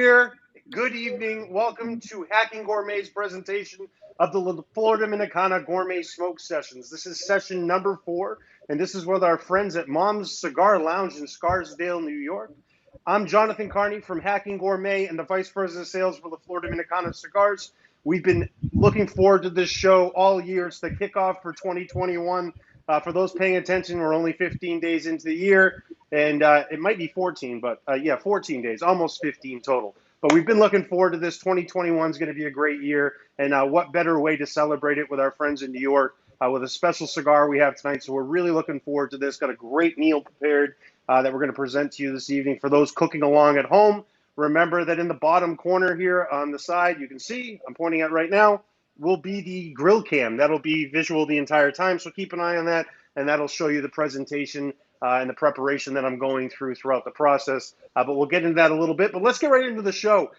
here. Good evening. Welcome to Hacking Gourmet's presentation of the Flor Dominicana Gourmet Smoke Sessions. This is session number 4, and this is with our friends at Mom's Cigar Lounge in Scarsdale, New York. I'm Jonathan Carney from Hacking Gourmet and the Vice President of Sales for the Flor Dominicana Cigars. We've been looking forward to this show all year. It's the kickoff for 2021. For those paying attention, we're only 15 days into the year, and it might be 14, but 14 days, almost 15 total. But we've been looking forward to this. 2021 is going to be a great year, and what better way to celebrate it with our friends in New York with a special cigar we have tonight. So we're really looking forward to this. Got a great meal prepared that we're going to present to you this evening. For those cooking along at home, remember that in the bottom corner here on the side, you can see, I'm pointing at right now, will be the grill cam. That'll be visual the entire time, so keep an eye on that, and that'll show you the presentation and the preparation that I'm going through throughout the process. But we'll get into that a little bit. But let's get right into the show.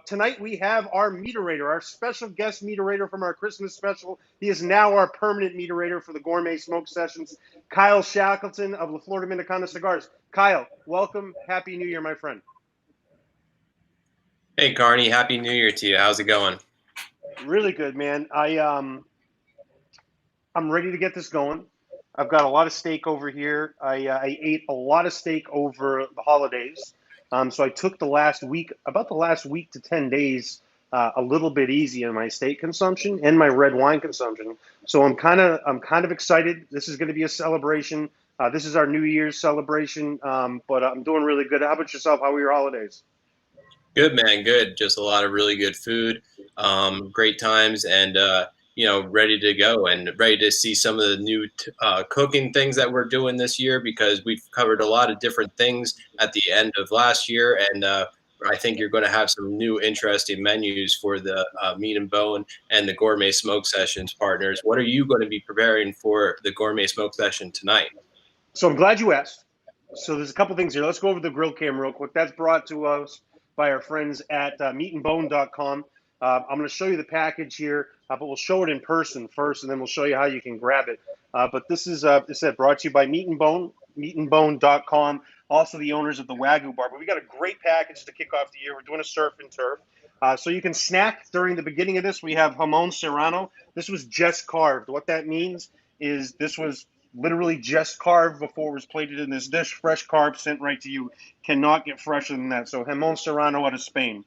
Tonight we have our meaterator, our special guest meaterator from our Christmas special. He is now our permanent meaterator for the Gourmet Smoke Sessions, Kyle Shackleton of La Flor Dominicana Cigars. Kyle, welcome. Happy New Year, my friend. Hey, Carney. Happy New Year to you. How's it going? Really good, man. I'm ready to get this going. I've got a lot of steak over here. I ate a lot of steak over the holidays. So I took about the last week to 10 days, a little bit easy on my steak consumption and my red wine consumption. So I'm kind of excited. This is going to be a celebration. This is our New Year's celebration, but I'm doing really good. How about yourself? How were your holidays? Good, man. Good. Just a lot of really good food, great times, and ready to go and ready to see some of the new cooking things that we're doing this year, because we've covered a lot of different things at the end of last year, and I think you're going to have some new interesting menus for the Meat and Bone and the Gourmet Smoke Sessions partners. What are you going to be preparing for the Gourmet Smoke Session tonight? So I'm glad you asked. So there's a couple things here. Let's go over the grill cam real quick. That's brought to us by our friends at meatandbone.com. I'm going to show you the package here, but we'll show it in person first, and then we'll show you how you can grab it. But this is brought to you by Meat and Bone, meatandbone.com, also the owners of the Wagyu Bar. But we got a great package to kick off the year. We're doing a surf and turf. So you can snack during the beginning of this. We have Jamon Serrano. This was just carved. What that means is this was literally just carved before it was plated in this dish. Fresh carb sent right to you. Cannot get fresher than that. So Jamon Serrano out of Spain.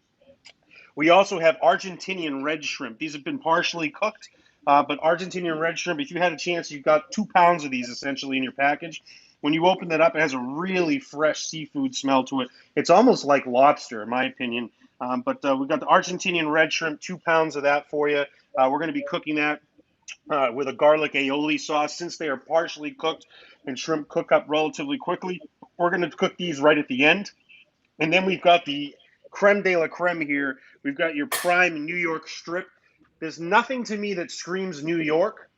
We also have Argentinian red shrimp. These have been partially cooked, but Argentinian red shrimp, if you had a chance, you've got 2 pounds of these essentially in your package. When you open that up, it has a really fresh seafood smell to it. It's almost like lobster, in my opinion. But we've got the Argentinian red shrimp, 2 pounds of that for you. We're going to be cooking that with a garlic aioli sauce. Since they are partially cooked and shrimp cook up relatively quickly, we're going to cook these right at the end. And then we've got the creme de la creme here. We've got your prime New York strip. There's nothing to me that screams New York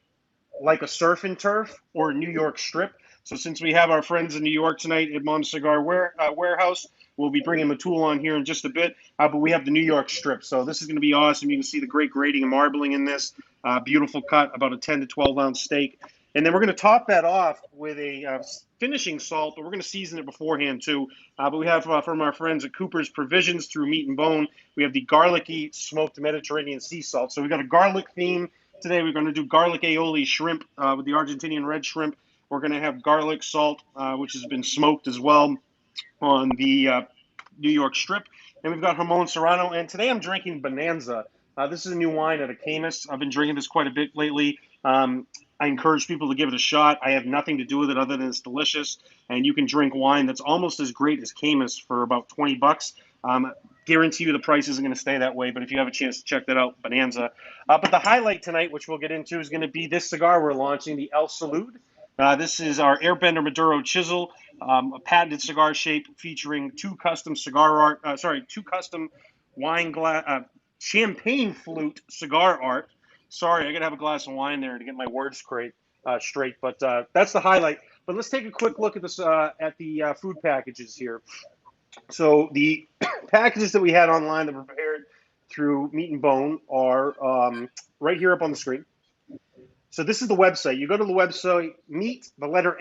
like a surf and turf or a New York strip. So since we have our friends in New York tonight at Mom's Cigar Warehouse, we'll be bringing Matul on here in just a bit. But we have the New York strip. So this is going to be awesome. You can see the great grading and marbling in this. Beautiful cut, about a 10 to 12 ounce steak. And then we're going to top that off with a finishing salt, but we're going to season it beforehand too. But we have from our friends at Cooper's Provisions through Meat and Bone, we have the Garlicky smoked Mediterranean sea salt. So we got a garlic theme today. We're going to do garlic aioli shrimp with the Argentinian red shrimp. We're going to have garlic salt, which has been smoked as well on the New York strip. And we've got Jamon Serrano. And today I'm drinking Bonanza. This is a new wine out of Camus. I've been drinking this quite a bit lately. I encourage people to give it a shot. I have nothing to do with it other than it's delicious, and you can drink wine that's almost as great as Camus for about $20. Guarantee you the price isn't going to stay that way, but if you have a chance to check that out, Bonanza. But the highlight tonight, which we'll get into, is going to be this cigar we're launching, the El Salud. This is our Airbender Maduro Chisel, a patented cigar shape featuring two custom wine glass, champagne flute cigar art. Sorry, I got to have a glass of wine there to get my words straight. But that's the highlight. But let's take a quick look at this at the food packages here. So the packages that we had online that were prepared through Meat and Bone are right here up on the screen. So this is the website. You go to the website meat.bone.com.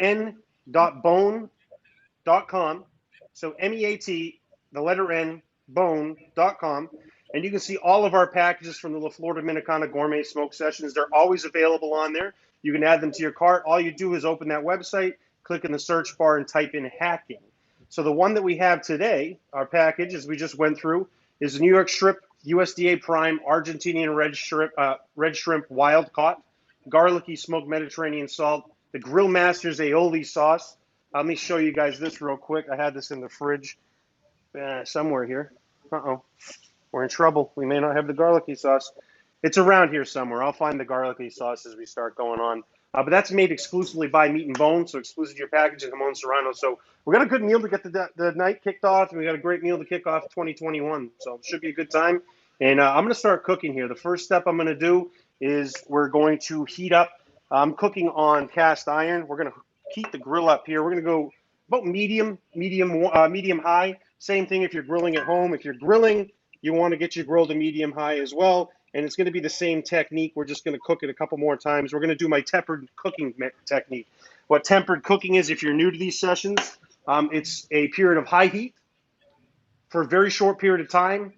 So MEAT, the letter N, meetingandbone.com, and you can see all of our packages from the Flor Dominicana Gourmet Smoke Sessions. They're always available on there. You can add them to your cart. All you do is open that website, click in the search bar, and type in hacking. So the one that we have today, our package, as we just went through, is the New York Strip USDA Prime Argentinian red shrimp wild caught, garlicky smoked Mediterranean salt, the Grillmaster's Aioli sauce. Let me show you guys this real quick. I had this in the fridge somewhere here. Uh-oh. We're in trouble. We may not have the garlicky sauce. It's around here somewhere. I'll find the garlicky sauce as we start going on. But that's made exclusively by Meat and Bone, so exclusive to your package in Jamon, Serrano. So we got a good meal to get the night kicked off, and we got a great meal to kick off 2021. So it should be a good time. And I'm going to start cooking here. The first step I'm going to do is we're going to heat up. I'm cooking on cast iron. We're going to heat the grill up here. We're going to go about medium high. Same thing if you're grilling at home. If you're grilling, you want to get your grill to medium high as well. And it's going to be the same technique. We're just going to cook it a couple more times. We're going to do my tempered cooking technique. What tempered cooking is, if you're new to these sessions, it's a period of high heat for a very short period of time,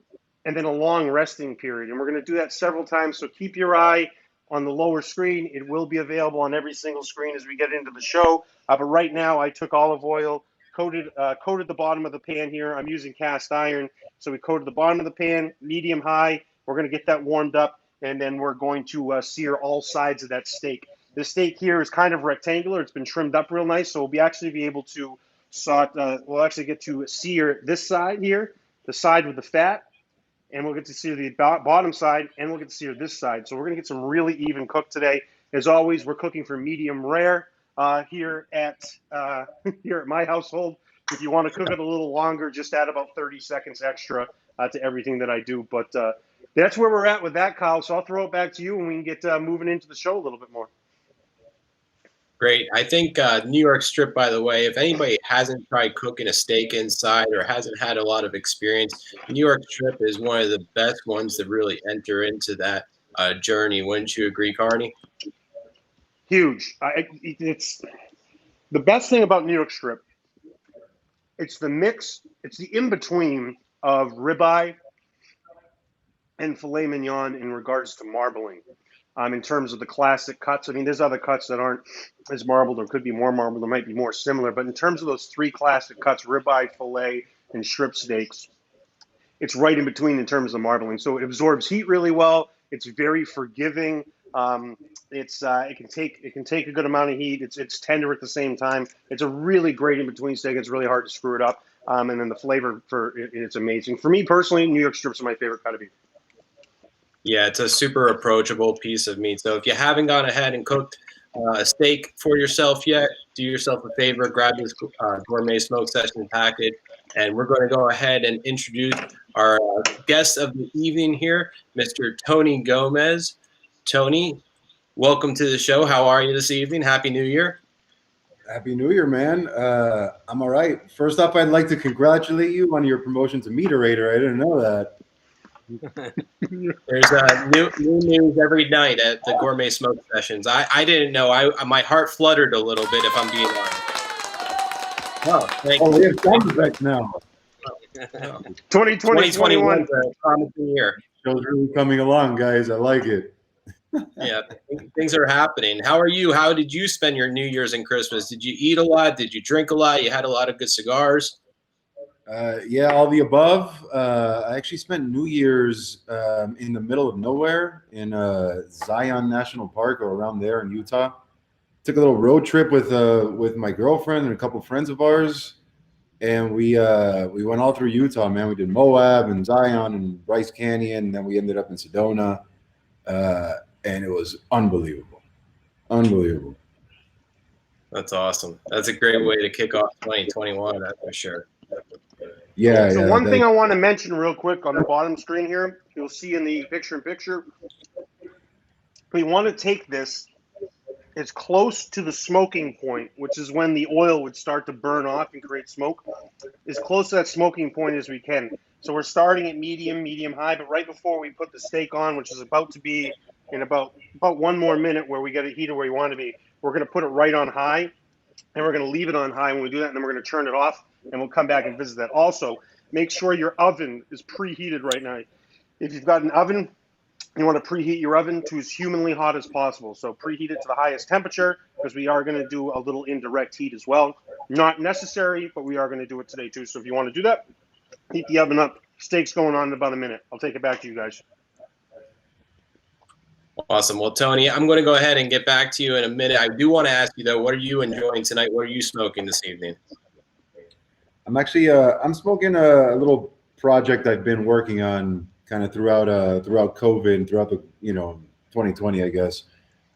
and then a long resting period. And we're going to do that several times. So keep your eye on the lower screen. It will be available on every single screen as we get into the show. But right now, I took olive oil, coated the bottom of the pan here. I'm using cast iron. So we coated the bottom of the pan, medium high. We're going to get that warmed up, and then we're going to sear all sides of that steak. The steak here is kind of rectangular. It's been trimmed up real nice, so we'll actually be able to we'll actually get to sear this side here, the side with the fat, and we'll get to sear the bottom side, and we'll get to sear this side. So we're going to get some really even cook today. As always, we're cooking for medium rare here at my household. If you want to cook it a little longer, just add about 30 seconds extra to everything that I do. But that's where we're at with that, Kyle. So I'll throw it back to you, and we can get moving into the show a little bit more. Great. I think New York Strip, by the way, if anybody hasn't tried cooking a steak inside or hasn't had a lot of experience, New York Strip is one of the best ones to really enter into that journey. Wouldn't you agree, Carney? Huge. It's the best thing about New York Strip. It's the mix. It's the in-between of ribeye and filet mignon in regards to marbling. In terms of the classic cuts, I mean, there's other cuts that aren't as marbled or could be more marbled or might be more similar. But in terms of those three classic cuts, ribeye, filet, and strip steaks, it's right in between in terms of marbling. So it absorbs heat really well. It's very forgiving. It can take a good amount of heat. It's tender at the same time. It's a really great in between steak. It's really hard to screw it up. And then the flavor it's amazing. For me personally, New York strips are my favorite cut of beef. Yeah, it's a super approachable piece of meat. So if you haven't gone ahead and cooked a steak for yourself yet, do yourself a favor, grab this Gourmet Smoke Session package, and we're going to go ahead and introduce our guest of the evening here, Mr. Tony Gomez. Tony, welcome to the show. How are you this evening? Happy New Year. Happy New Year, man. I'm all right. First off, I'd like to congratulate you on your promotion to Meaterator. I didn't know that. There's new news every night at the Gourmet Smoke Sessions. I didn't know. My heart fluttered a little bit, if I'm being honest. Oh, thank you. We have sound effects now. 2021 is a promising year. Show's really coming along, guys. I like it. Yeah, things are happening. How are you? How did you spend your New Year's and Christmas? Did you eat a lot? Did you drink a lot? You had a lot of good cigars? Yeah, all the above. I actually spent New Year's in the middle of nowhere in Zion National Park or around there in Utah. Took a little road trip with my girlfriend and a couple friends of ours, and we went all through Utah, man. We did Moab and Zion and Bryce Canyon, and then we ended up in Sedona, and it was unbelievable. Unbelievable. That's awesome. That's a great way to kick off 2021, that's for sure. Yeah. So one thing I want to mention real quick on the bottom screen here, you'll see in the picture-in-picture, we want to take this as close to the smoking point, which is when the oil would start to burn off and create smoke, as close to that smoking point as we can. So we're starting at medium high, but right before we put the steak on, which is about to be in about 1 more minute where we get it heated where you want to be, we're going to put it right on high, and we're going to leave it on high when we do that, and then we're going to turn it off, and we'll come back and visit that. Also, make sure your oven is preheated right now. If you've got an oven, you want to preheat your oven to as humanly hot as possible. So preheat it to the highest temperature because we are going to do a little indirect heat as well. Not necessary, but we are going to do it today too. So if you want to do that, heat the oven up. Steak's going on in about a minute. I'll take it back to you guys. Awesome. Well, Tony, I'm going to go ahead and get back to you in a minute. I do want to ask you, though, what are you enjoying tonight? What are you smoking this evening? I'm actually I'm smoking a little project I've been working on kind of throughout COVID and throughout the 2020, I guess.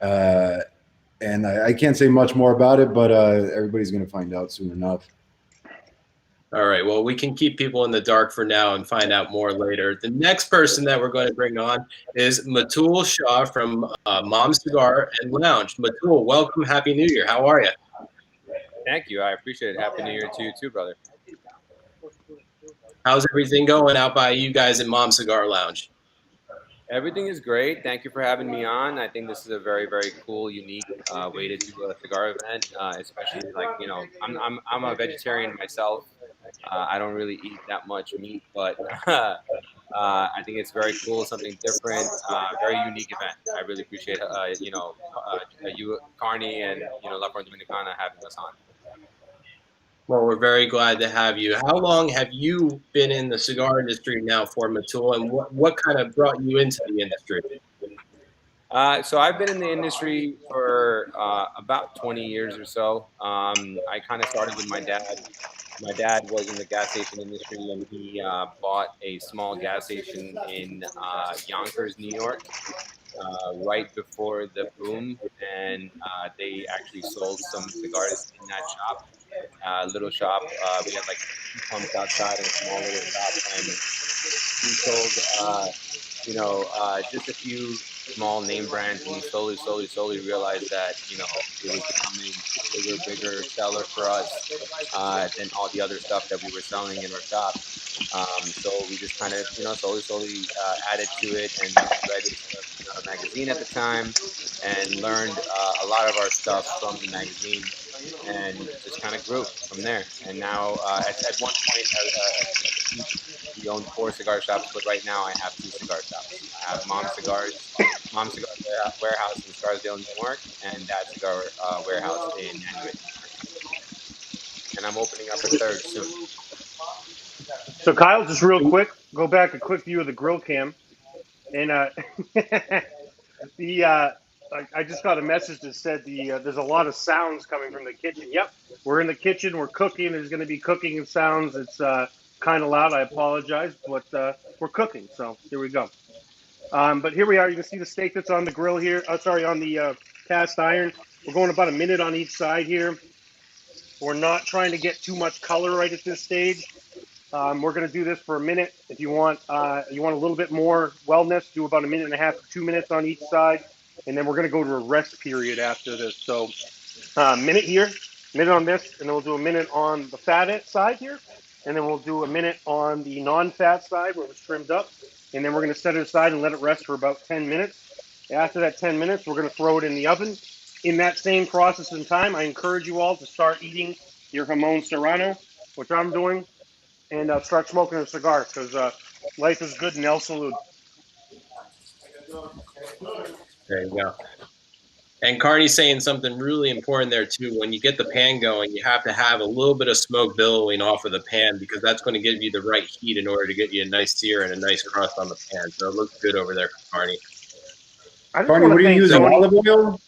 And I can't say much more about it, but everybody's going to find out soon enough. All right. Well, we can keep people in the dark for now and find out more later. The next person that we're going to bring on is Matul Shah from Mom's Cigar and Lounge. Matul, welcome. Happy New Year. How are you? Thank you. I appreciate it. Happy New Year to you too, brother. How's everything going out by you guys in Mom's Cigar Lounge? Everything is great. Thank you for having me on. I think this is a very, very cool, unique way to do a cigar event, especially I'm a vegetarian myself. I don't really eat that much meat, but I think it's very cool, something different, very unique event. I really appreciate you, Carney, and La Flor Dominicana having us on. Well, we're very glad to have you. How long have you been in the cigar industry now for, Matul, and what kind of brought you into the industry? So I've been in the industry for about 20 years or so. I kind of started with my dad. My dad was in the gas station industry, and he bought a small gas station in Yonkers, New York, right before the boom, and they actually sold some cigars in that shop. Little shop. We had like 2 pumps outside and a small little shop, and we sold, just a few small name brands, and we slowly realized that, it was becoming a bigger seller for us than all the other stuff that we were selling in our shop. So we just kind of, slowly added to it, and read a magazine at the time, and learned a lot of our stuff from the magazine, and just kind of grew from there. And now, at one point, we owned 4 cigar shops, but right now I have 2 cigar shops. I have Mom's Cigar Warehouse in Scarsdale, New York, and Dad Cigar Warehouse in Nanuet, and I'm opening up a 3rd soon. So Kyle, just real quick, go back a quick view of the grill cam, and I just got a message that said there's a lot of sounds coming from the kitchen. Yep, we're in the kitchen, we're cooking. There's going to be cooking and sounds. It's kind of loud. I apologize, but we're cooking, so here we go. But here we are. You can see the steak that's on the grill here. On the cast iron. We're going about a minute on each side here. We're not trying to get too much color right at this stage. We're going to do this for a minute. If you want a little bit more wellness, do about 1.5 minutes to 2 minutes on each side, and then we're going to go to a rest period after this. So, minute here, minute on this, and then we'll do a minute on the fat side here, and then we'll do a minute on the non-fat side where it was trimmed up, and then we're going to set it aside and let it rest for about 10 minutes. After that 10 minutes, we're going to throw it in the oven. In that same process and time, I encourage you all to start eating your Jamon Serrano, which I'm doing, and start smoking a cigar, because life is good and El Salud. There you go. And Carney's saying something really important there too. When you get the pan going, you have to have a little bit of smoke billowing off of the pan, because that's going to give you the right heat in order to get you a nice sear and a nice crust on the pan. So it looks good over there for Carney. Carney, what do you use? Olive oil?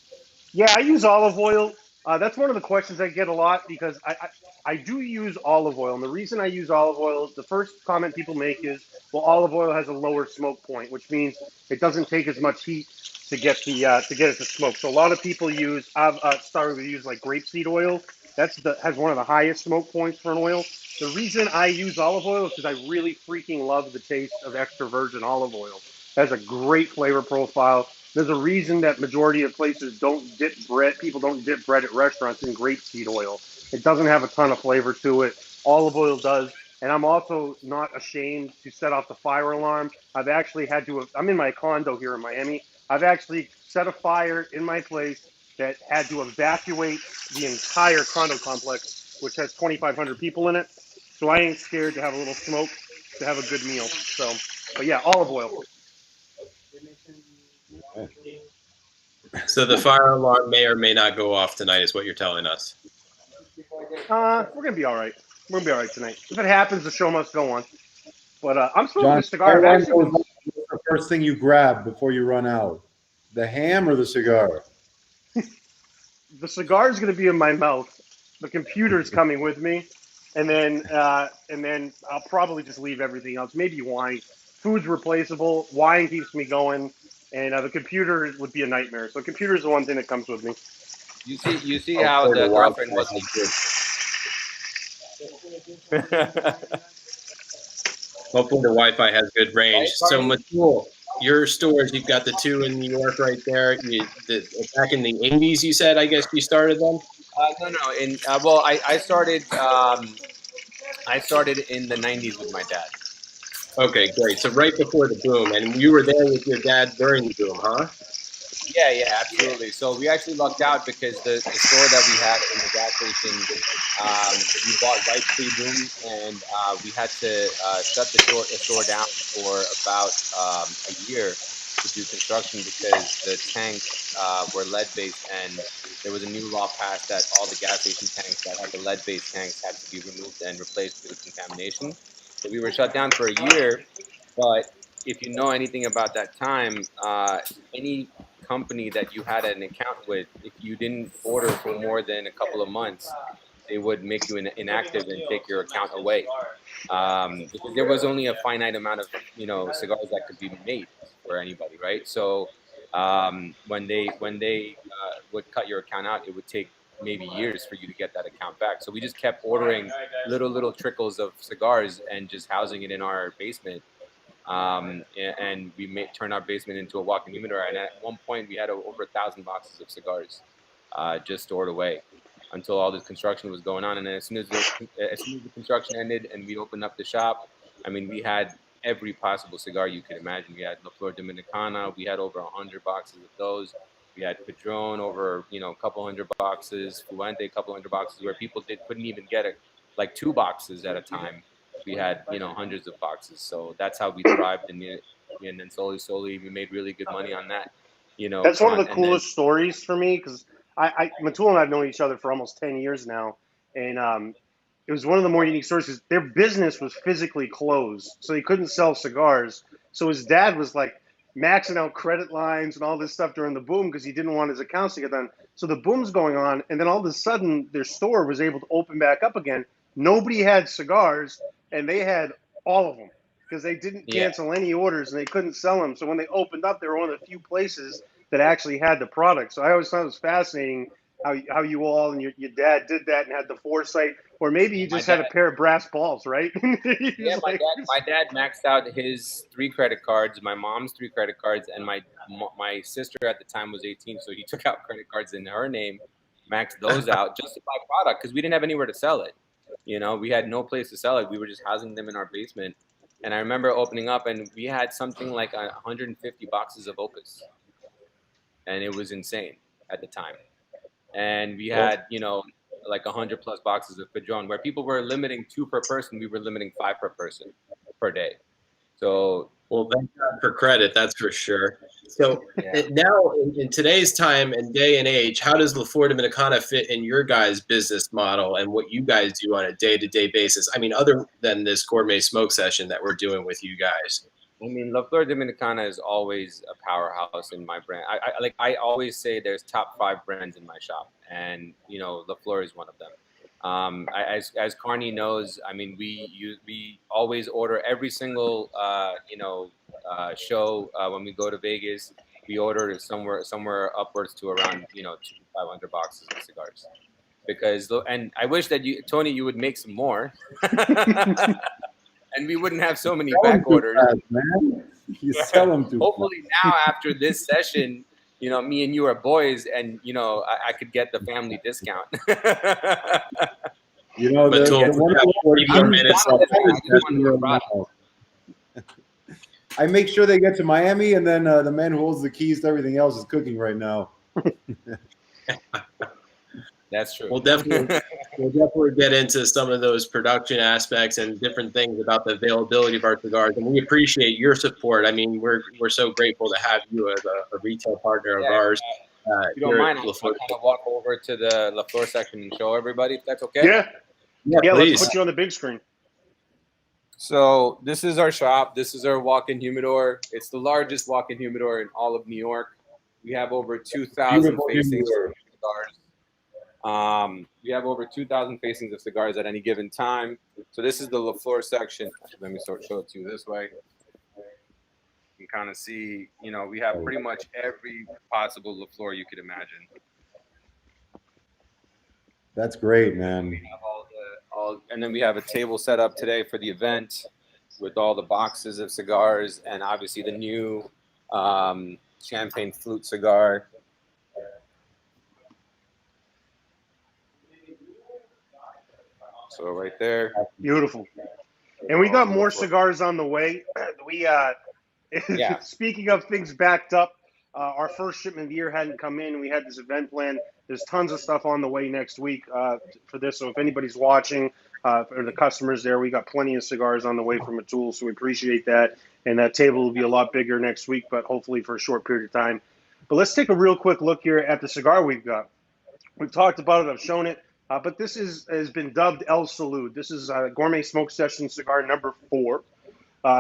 Yeah, I use olive oil. That's one of the questions I get a lot, because I do use olive oil. And the reason I use olive oil, the first comment people make is, well, olive oil has a lower smoke point, which means it doesn't take as much heat to get it to smoke. So a lot of people use, I've started to use like grapeseed oil. Has one of the highest smoke points for an oil. The reason I use olive oil is because I really freaking love the taste of extra virgin olive oil. It has a great flavor profile. There's a reason that majority of places people don't dip bread at restaurants in grapeseed oil. It doesn't have a ton of flavor to it. Olive oil does. And I'm also not ashamed to set off the fire alarm. I'm in my condo here in Miami. I've actually set a fire in my place that had to evacuate the entire condo complex, which has 2,500 people in it. so I ain't scared to have a little smoke to have a good meal. So, but yeah, olive oil. So the fire alarm may or may not go off tonight, is what you're telling us. We're gonna be all right. We're gonna be all right tonight. If it happens, the show must go on. But I'm smoking John, a cigar. I've actually been. what's the first thing you grab before you run out? The ham or the cigar? The cigar is going to be in my mouth. The computer's coming with me, and then I'll probably just leave everything else. Maybe wine. Food's replaceable. Wine keeps me going, and the computer would be a nightmare. So the computer is the one thing that comes with me. You see how the girlfriend wasn't. Hopefully the Wi-Fi has good range. So much cool. Your stores, you've got the two in New York right there. Back in the 80s, you said, I guess you started them? No. Well, I started in the 90s with my dad. Okay, great. So right before the boom, and you were there with your dad during the boom, huh? Yeah, absolutely. So we actually lucked out because the store that we had in the gas station, we bought right pre-boom, and we had to shut the store down for about a year to do construction because the tanks were lead-based, and there was a new law passed that all the gas station tanks that had the lead-based tanks had to be removed and replaced due to contamination. So we were shut down for a year, but if you know anything about that time, any company that you had an account with, if you didn't order for more than a couple of months, they would make you inactive and take your account away. Because there was only a finite amount of cigars that could be made for anybody, right? So when they would cut your account out, it would take maybe years for you to get that account back. So we just kept ordering little trickles of cigars and just housing it in our basement. And we turned our basement into a walk-in humidor. And at one point, we had over 1,000 boxes of cigars just stored away until all this construction was going on. And then as soon as the construction ended and we opened up the shop, I mean, we had every possible cigar you could imagine. We had La Flor Dominicana. We had over 100 boxes of those. We had Padron, over a couple hundred boxes. Fuente, a couple hundred boxes, where people couldn't even get like 2 boxes at a time. We had hundreds of boxes, so that's how we thrived, and then slowly we made really good money on that. That's one of the coolest stories for me, because Matul and I have known each other for almost 10 years now, and it was one of the more unique stories because their business was physically closed, so he couldn't sell cigars. So his dad was like maxing out credit lines and all this stuff during the boom because he didn't want his accounts to get done. So the boom's going on, and then all of a sudden their store was able to open back up again. Nobody had cigars, and they had all of them because they didn't cancel any orders and they couldn't sell them. So when they opened up, they were one of the few places that actually had the product. So I always thought it was fascinating how you all and your dad did that and had the foresight, or maybe he just had a pair of brass balls, right? Yeah, my dad maxed out his 3 credit cards, my mom's 3 credit cards, and my sister at the time was 18, so he took out credit cards in her name, maxed those out just to buy product because we didn't have anywhere to sell it. We had no place to sell it. We were just housing them in our basement. And I remember opening up, and we had something like 150 boxes of Opus, and it was insane at the time. And we had, like 100 plus boxes of Padron, where people were limiting 2 per person. We were limiting 5 per person per day. So, well, thank God for credit, that's for sure. So now in today's time and day and age, how does La Flor Dominicana fit in your guys' business model and what you guys do on a day-to-day basis? I mean, other than this gourmet smoke session that we're doing with you guys. I mean, La Flor Dominicana is always a powerhouse in my brand. I always say there's top 5 brands in my shop, and La Flor is one of them. As Carney knows, I mean, we always order every single show when we go to Vegas. We order somewhere upwards to around 500 boxes of cigars, and I wish that Tony, you would make some more. And we wouldn't have so many back orders. Man. You sell them too Hopefully now after this session, me and you are boys, and I could get the family discount. I make sure they get to Miami, and then the man who holds the keys to everything else is cooking right now. That's true. Well, definitely. we'll definitely get into some of those production aspects and different things about the availability of our cigars. And we appreciate your support. I mean, we're so grateful to have you as a retail partner of ours. If you don't mind, I'll kind of walk over to the La Flor section and show everybody, if that's okay. Yeah, please. Let's put you on the big screen. So this is our shop. This is our walk-in humidor. It's the largest walk-in humidor in all of New York. We have over 2,000 facings of cigars. We have over 2,000 facings of cigars at any given time. So this is the La Flor section. Let me show it to you this way. You can kind of see, you know, we have pretty much every possible La Flor you could imagine. That's great, man. We have and then we have a table set up today for the event with all the boxes of cigars and obviously the new champagne flute cigar. So right there. Beautiful. And we got more cigars on the way. We speaking of things backed up, our first shipment of the year hadn't come in. We had this event planned. There's tons of stuff on the way next week for this. So if anybody's watching, or the customers there, we got plenty of cigars on the way from Atul. So we appreciate that. And that table will be a lot bigger next week, but hopefully for a short period of time. But let's take a real quick look here at the cigar we've got. We've talked about it. I've shown it. But this has been dubbed El Salud. This is Gourmet Smoke Session cigar number 4.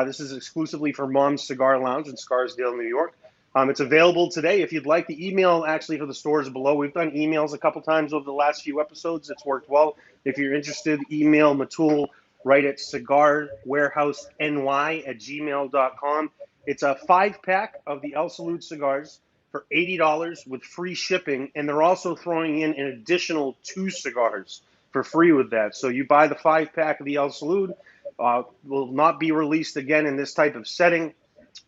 This is exclusively for Mom's Cigar Lounge in Scarsdale, New York. It's available today. If you'd like the email, actually, for the stores below. We've done emails a couple times over the last few episodes. It's worked well. If you're interested, email Matul right at cigarwarehouseny@gmail.com. It's a 5-pack of the El Salud cigars for $80 with free shipping, and they're also throwing in an additional 2 cigars for free with that. So you buy the 5-pack of the El Salud, will not be released again in this type of setting,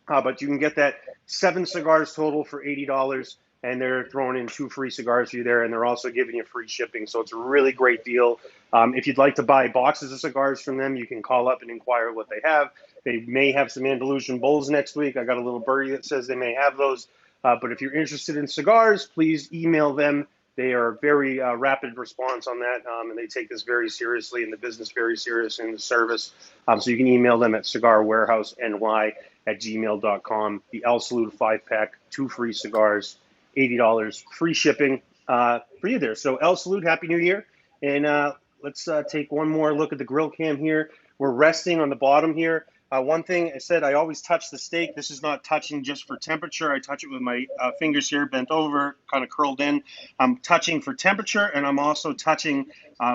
but you can get that 7 cigars total for $80, and they're throwing in 2 free cigars for you there, and they're also giving you free shipping. So it's a really great deal. If you'd like to buy boxes of cigars from them, you can call up and inquire what they have. They may have some Andalusian bowls next week. I got a little birdie that says they may have those. But if you're interested in cigars, please email them. They are very rapid response on that, and they take this very seriously and the business very seriously and the service. So you can email them at cigarwarehouseny@gmail.com. The El Salud 5-pack, 2 free cigars, $80, free shipping for you there. So El Salud, Happy New Year. And let's take one more look at the grill cam here. We're resting on the bottom here. One thing I said, I always touch the steak. This is not touching just for temperature. I touch it with my fingers here, bent over, kind of curled in. I'm touching for temperature, and I'm also touching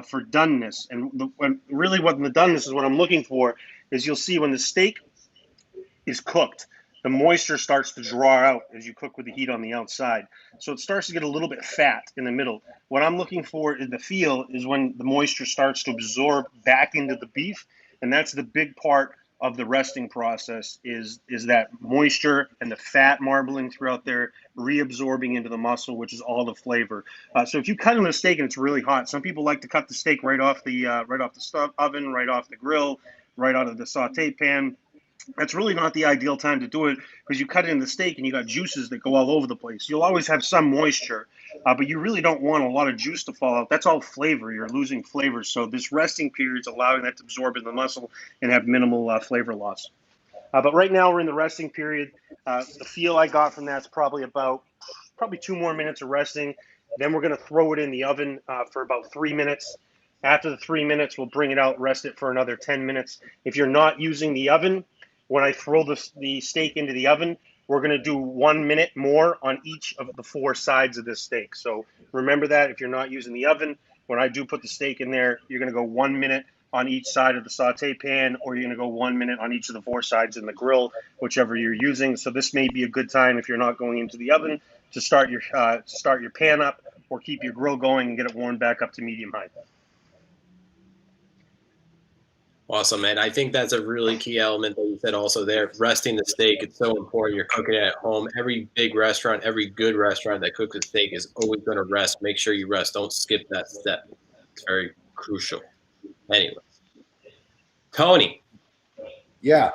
for doneness. And really what the doneness is what I'm looking for is you'll see when the steak is cooked, the moisture starts to draw out as you cook with the heat on the outside. So it starts to get a little bit fat in the middle. What I'm looking for in the feel is when the moisture starts to absorb back into the beef, and that's the big part of the resting process is that moisture and the fat marbling throughout there, reabsorbing into the muscle, which is all the flavor. So if you cut on a steak and it's really hot, some people like to cut the steak right off the oven, right off the grill, right out of the saute pan. That's really not the ideal time to do it because you cut it in the steak and you got juices that go all over the place. You'll always have some moisture, but you really don't want a lot of juice to fall out. That's all flavor. You're losing flavor. So this resting period is allowing that to absorb in the muscle and have minimal flavor loss. But right now we're in the resting period. The feel I got from that's probably 2 more minutes of resting. Then we're going to throw it in the oven for about 3 minutes. After the 3 minutes, we'll bring it out, rest it for another 10 minutes. If you're not using the oven, when I throw the steak into the oven, we're going to do 1 minute more on each of the 4 sides of this steak. So remember that if you're not using the oven, when I do put the steak in there, you're going to go 1 minute on each side of the saute pan, or you're going to go 1 minute on each of the 4 sides in the grill, whichever you're using. So this may be a good time if you're not going into the oven to start your pan up or keep your grill going and get it warmed back up to medium high. Awesome, man. I think that's a really key element that you said also there. Resting the steak, it's so important. You're cooking it at home. Every big restaurant, every good restaurant that cooks a steak is always going to rest. Make sure you rest. Don't skip that step. It's very crucial. Anyway, Tony. Yeah.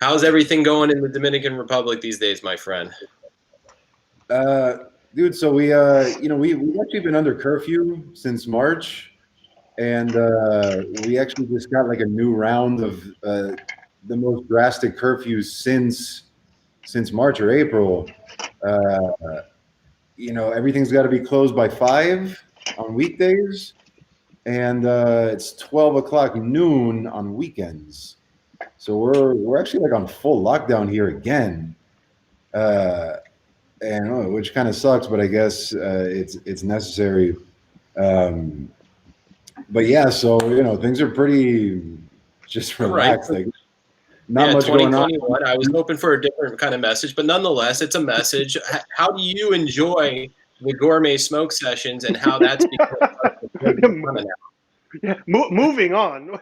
How's everything going in the Dominican Republic these days, my friend? Dude, so we've actually been under curfew since March, and we actually just got like a new round of the most drastic curfews since March or April. Everything's got to be closed by 5 on weekdays, and it's 12 o'clock noon on weekends. So we're actually like on full lockdown here again, and which kind of sucks, but I guess it's necessary. But yeah, so things are pretty just Right. relaxed. Like not much going on. 2021. I was hoping for a different kind of message, but nonetheless, it's a message. How do you enjoy the gourmet smoke sessions and how that's become Yeah, moving on.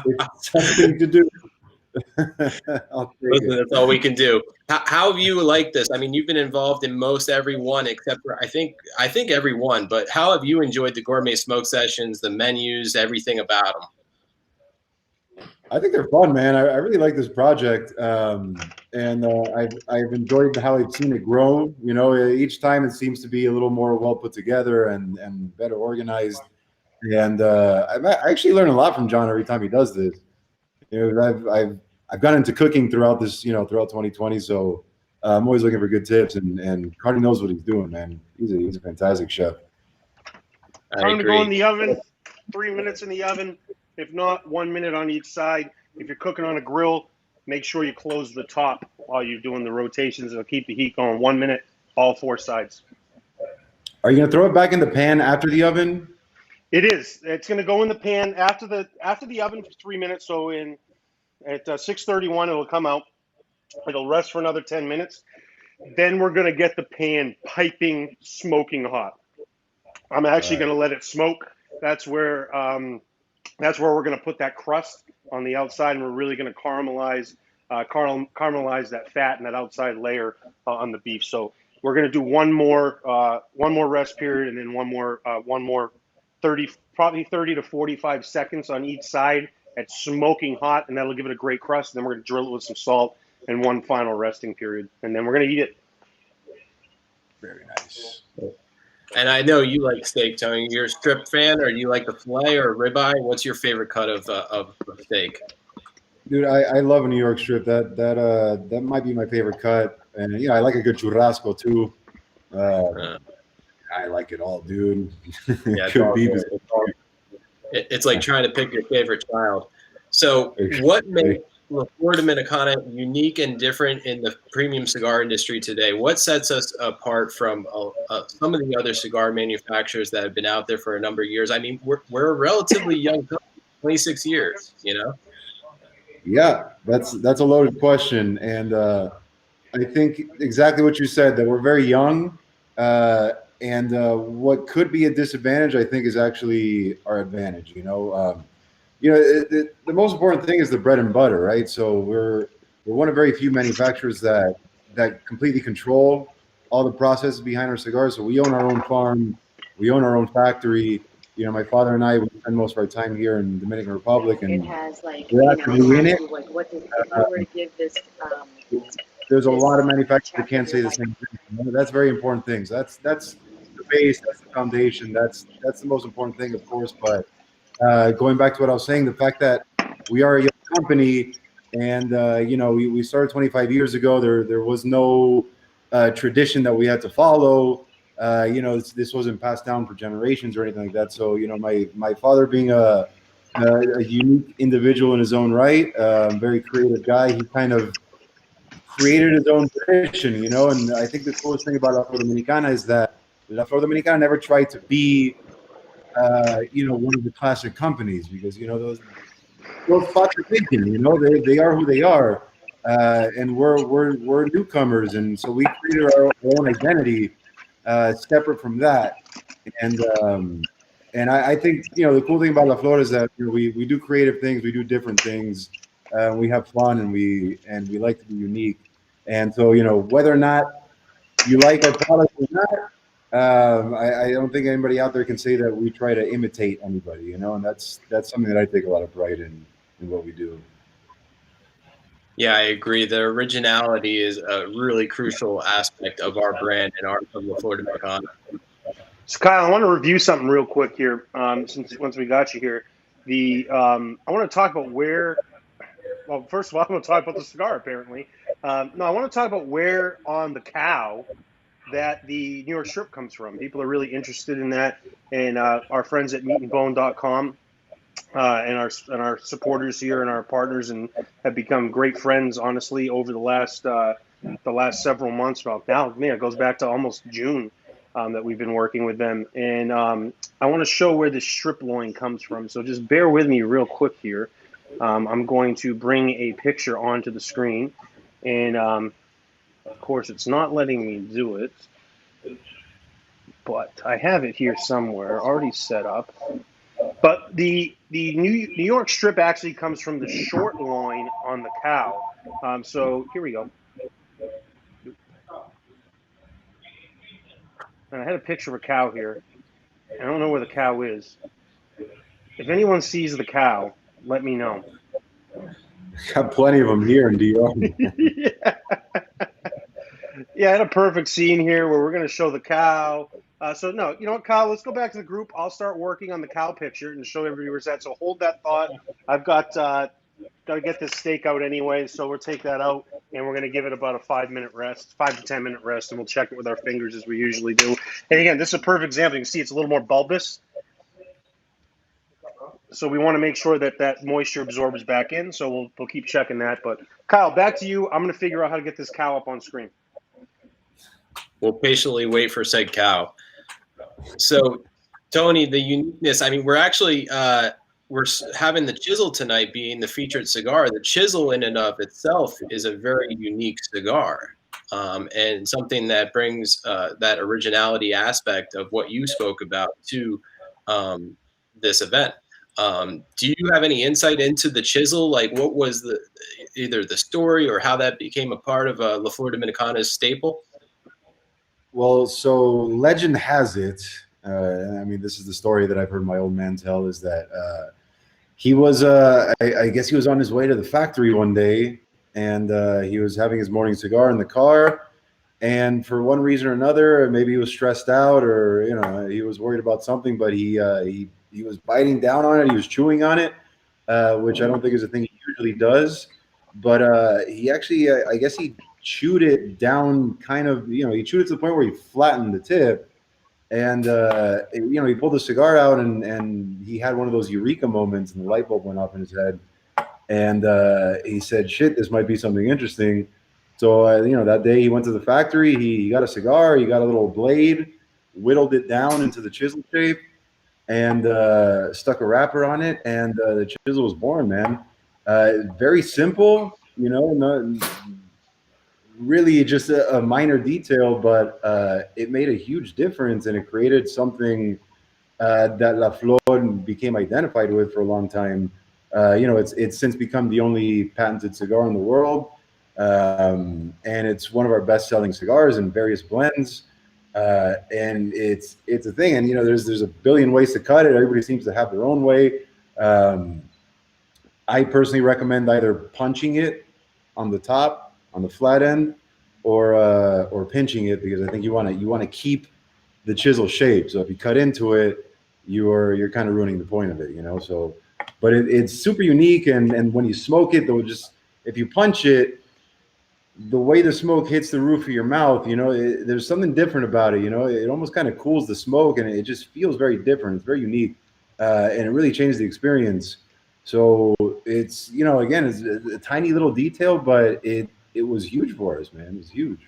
It's something to do. I'll take Listen, it. that's all we can do. How have you liked this? I mean, you've been involved in most every one except for I think every one. But how have you enjoyed the gourmet smoke sessions, the menus, everything about them? I think they're fun, man. I really like this project, and I've enjoyed how I've seen it grow. Each time it seems to be a little more well put together and better organized. And I actually learn a lot from John every time he does this. I've gotten into cooking throughout 2020. So I'm always looking for good tips, and Cardi knows what he's doing, man. He's a fantastic chef. Time to go in the oven. 3 minutes in the oven. If not, 1 minute on each side. If you're cooking on a grill, make sure you close the top while you're doing the rotations. It'll keep the heat going. 1 minute, all 4 sides. Are you gonna throw it back in the pan after the oven? It is. It's going to go in the pan after the oven for 3 minutes. So at 6:31, it'll come out. It'll rest for another 10 minutes. Then we're going to get the pan piping, smoking hot. I'm actually going to let it smoke. That's where we're going to put that crust on the outside, and we're really going to caramelize that fat and that outside layer on the beef. So we're going to do one more rest period, and then one more 30 to 45 seconds on each side at smoking hot, and that'll give it a great crust. And then we're going to drill it with some salt and one final resting period, and then we're going to eat it. Very nice. And I know you like steak, Tony. You're a strip fan, or do you like the filet or ribeye? What's your favorite cut of steak? Dude, I love a New York strip. That might be my favorite cut, and I like a good churrasco too. I like it all, dude. Yeah, Good beef is it's like trying to pick your favorite child. So what makes La Flor Dominicana unique and different in the premium cigar industry today? What sets us apart from some of the other cigar manufacturers that have been out there for a number of years? I mean, we're a relatively young company, 26 years, Yeah, that's a loaded question, and I think exactly what you said, that we're very young, and what could be a disadvantage, I think, is actually our advantage. The most important thing is the bread and butter, right? So we're one of very few manufacturers that completely control all the processes behind our cigars. So we own our own farm, we own our own factory. My father and I, we spend most of our time here in the Dominican Republic, and we're actually in it. There's a lot of manufacturers that can't say the same thing. That's very important things. That's the base. That's the foundation. That's the most important thing, of course. But going back to what I was saying, the fact that we are a young company, and we started 25 years ago. There was no tradition that we had to follow. This wasn't passed down for generations or anything like that. So my father, being a unique individual in his own right, very creative guy, he kind of created his own tradition, and I think the coolest thing about La Flor Dominicana is that La Flor Dominicana never tried to be, one of the classic companies, because, those spots are taken, they are who they are, and we're newcomers, and so we created our own identity, separate from that, and I think, the cool thing about La Flor is that we do creative things, we do different things, we have fun, and we like to be unique. And so, whether or not you like our product or not, I don't think anybody out there can say that we try to imitate anybody, and that's something that I take a lot of pride in what we do. Yeah, I agree. The originality is a really crucial aspect of our brand and our of the Flor Dominicana. So Kyle, I want to review something real quick here. Since once we got you here, I want to talk about where. Well, first of all, I'm going to talk about the cigar. Apparently, no, I want to talk about where on the cow that the New York strip comes from. People are really interested in that, and our friends at meatandbone.com and our supporters here and our partners and have become great friends. Honestly, over the last several months. Well, now, man, it goes back to almost June that we've been working with them, and I want to show where the strip loin comes from. So just bear with me real quick here. I'm going to bring a picture onto the screen, and of course, it's not letting me do it, but I have it here somewhere already set up. But the New York strip actually comes from the short loin on the cow. So here we go. And I had a picture of a cow here. I don't know where the cow is. If anyone sees the cow, let me know. Got plenty of them here in DR. Yeah. Yeah, I had a perfect scene here where we're going to show the cow. So no, you know what, Kyle? Let's go back to the group. I'll start working on the cow picture and show everybody where it's at. So hold that thought. I've got to get this steak out anyway, so we'll take that out and we're going to give it about a 5-minute rest, 5 to 10 minute rest, and we'll check it with our fingers as we usually do. And again, this is a perfect example. You can see it's a little more bulbous. So we want to make sure that that moisture absorbs back in. So we'll keep checking that. But Kyle, back to you. I'm going to figure out how to get this cow up on screen. We'll patiently wait for said cow. So, Tony, the uniqueness. I mean, we're actually we're having the chisel tonight being the featured cigar. The chisel in and of itself is a very unique cigar, and something that brings that originality aspect of what you spoke about to this event. Do you have any insight into the chisel? Like, what was either the story or how that became a part of La Flor Dominicana's staple? Well, so legend has it. I mean, this is the story that I've heard my old man tell, is that he was, I guess he was on his way to the factory one day, and he was having his morning cigar in the car. And for one reason or another, maybe he was stressed out, or he was worried about something. But he was biting down on it. He was chewing on it, which I don't think is a thing he usually does. But he actually, I guess he chewed it down, kind of. He chewed it to the point where he flattened the tip. And he pulled the cigar out, and he had one of those eureka moments, and the light bulb went off in his head. And he said, "Shit, this might be something interesting." So that day he went to the factory. He got a cigar. He got a little blade, whittled it down into the chisel shape, and stuck a wrapper on it. And the chisel was born, man. Very simple, really just a minor detail, but it made a huge difference, and it created something that La Flor became identified with for a long time. It's since become the only patented cigar in the world, and it's one of our best-selling cigars in various blends. And it's a thing, and there's a billion ways to cut it. Everybody seems to have their own way. I personally recommend either punching it on the top, on the flat end, or pinching it, because I think you want to keep the chisel shape. So if you cut into it, you're kind of ruining the point of it, So, but it's super unique, and when you smoke it, if you punch it, the way the smoke hits the roof of your mouth, there's something different about it. It almost kind of cools the smoke, and it just feels very different. It's very unique, and it really changes the experience. So it's again, it's a tiny little detail, but it was huge for us, man. It was huge.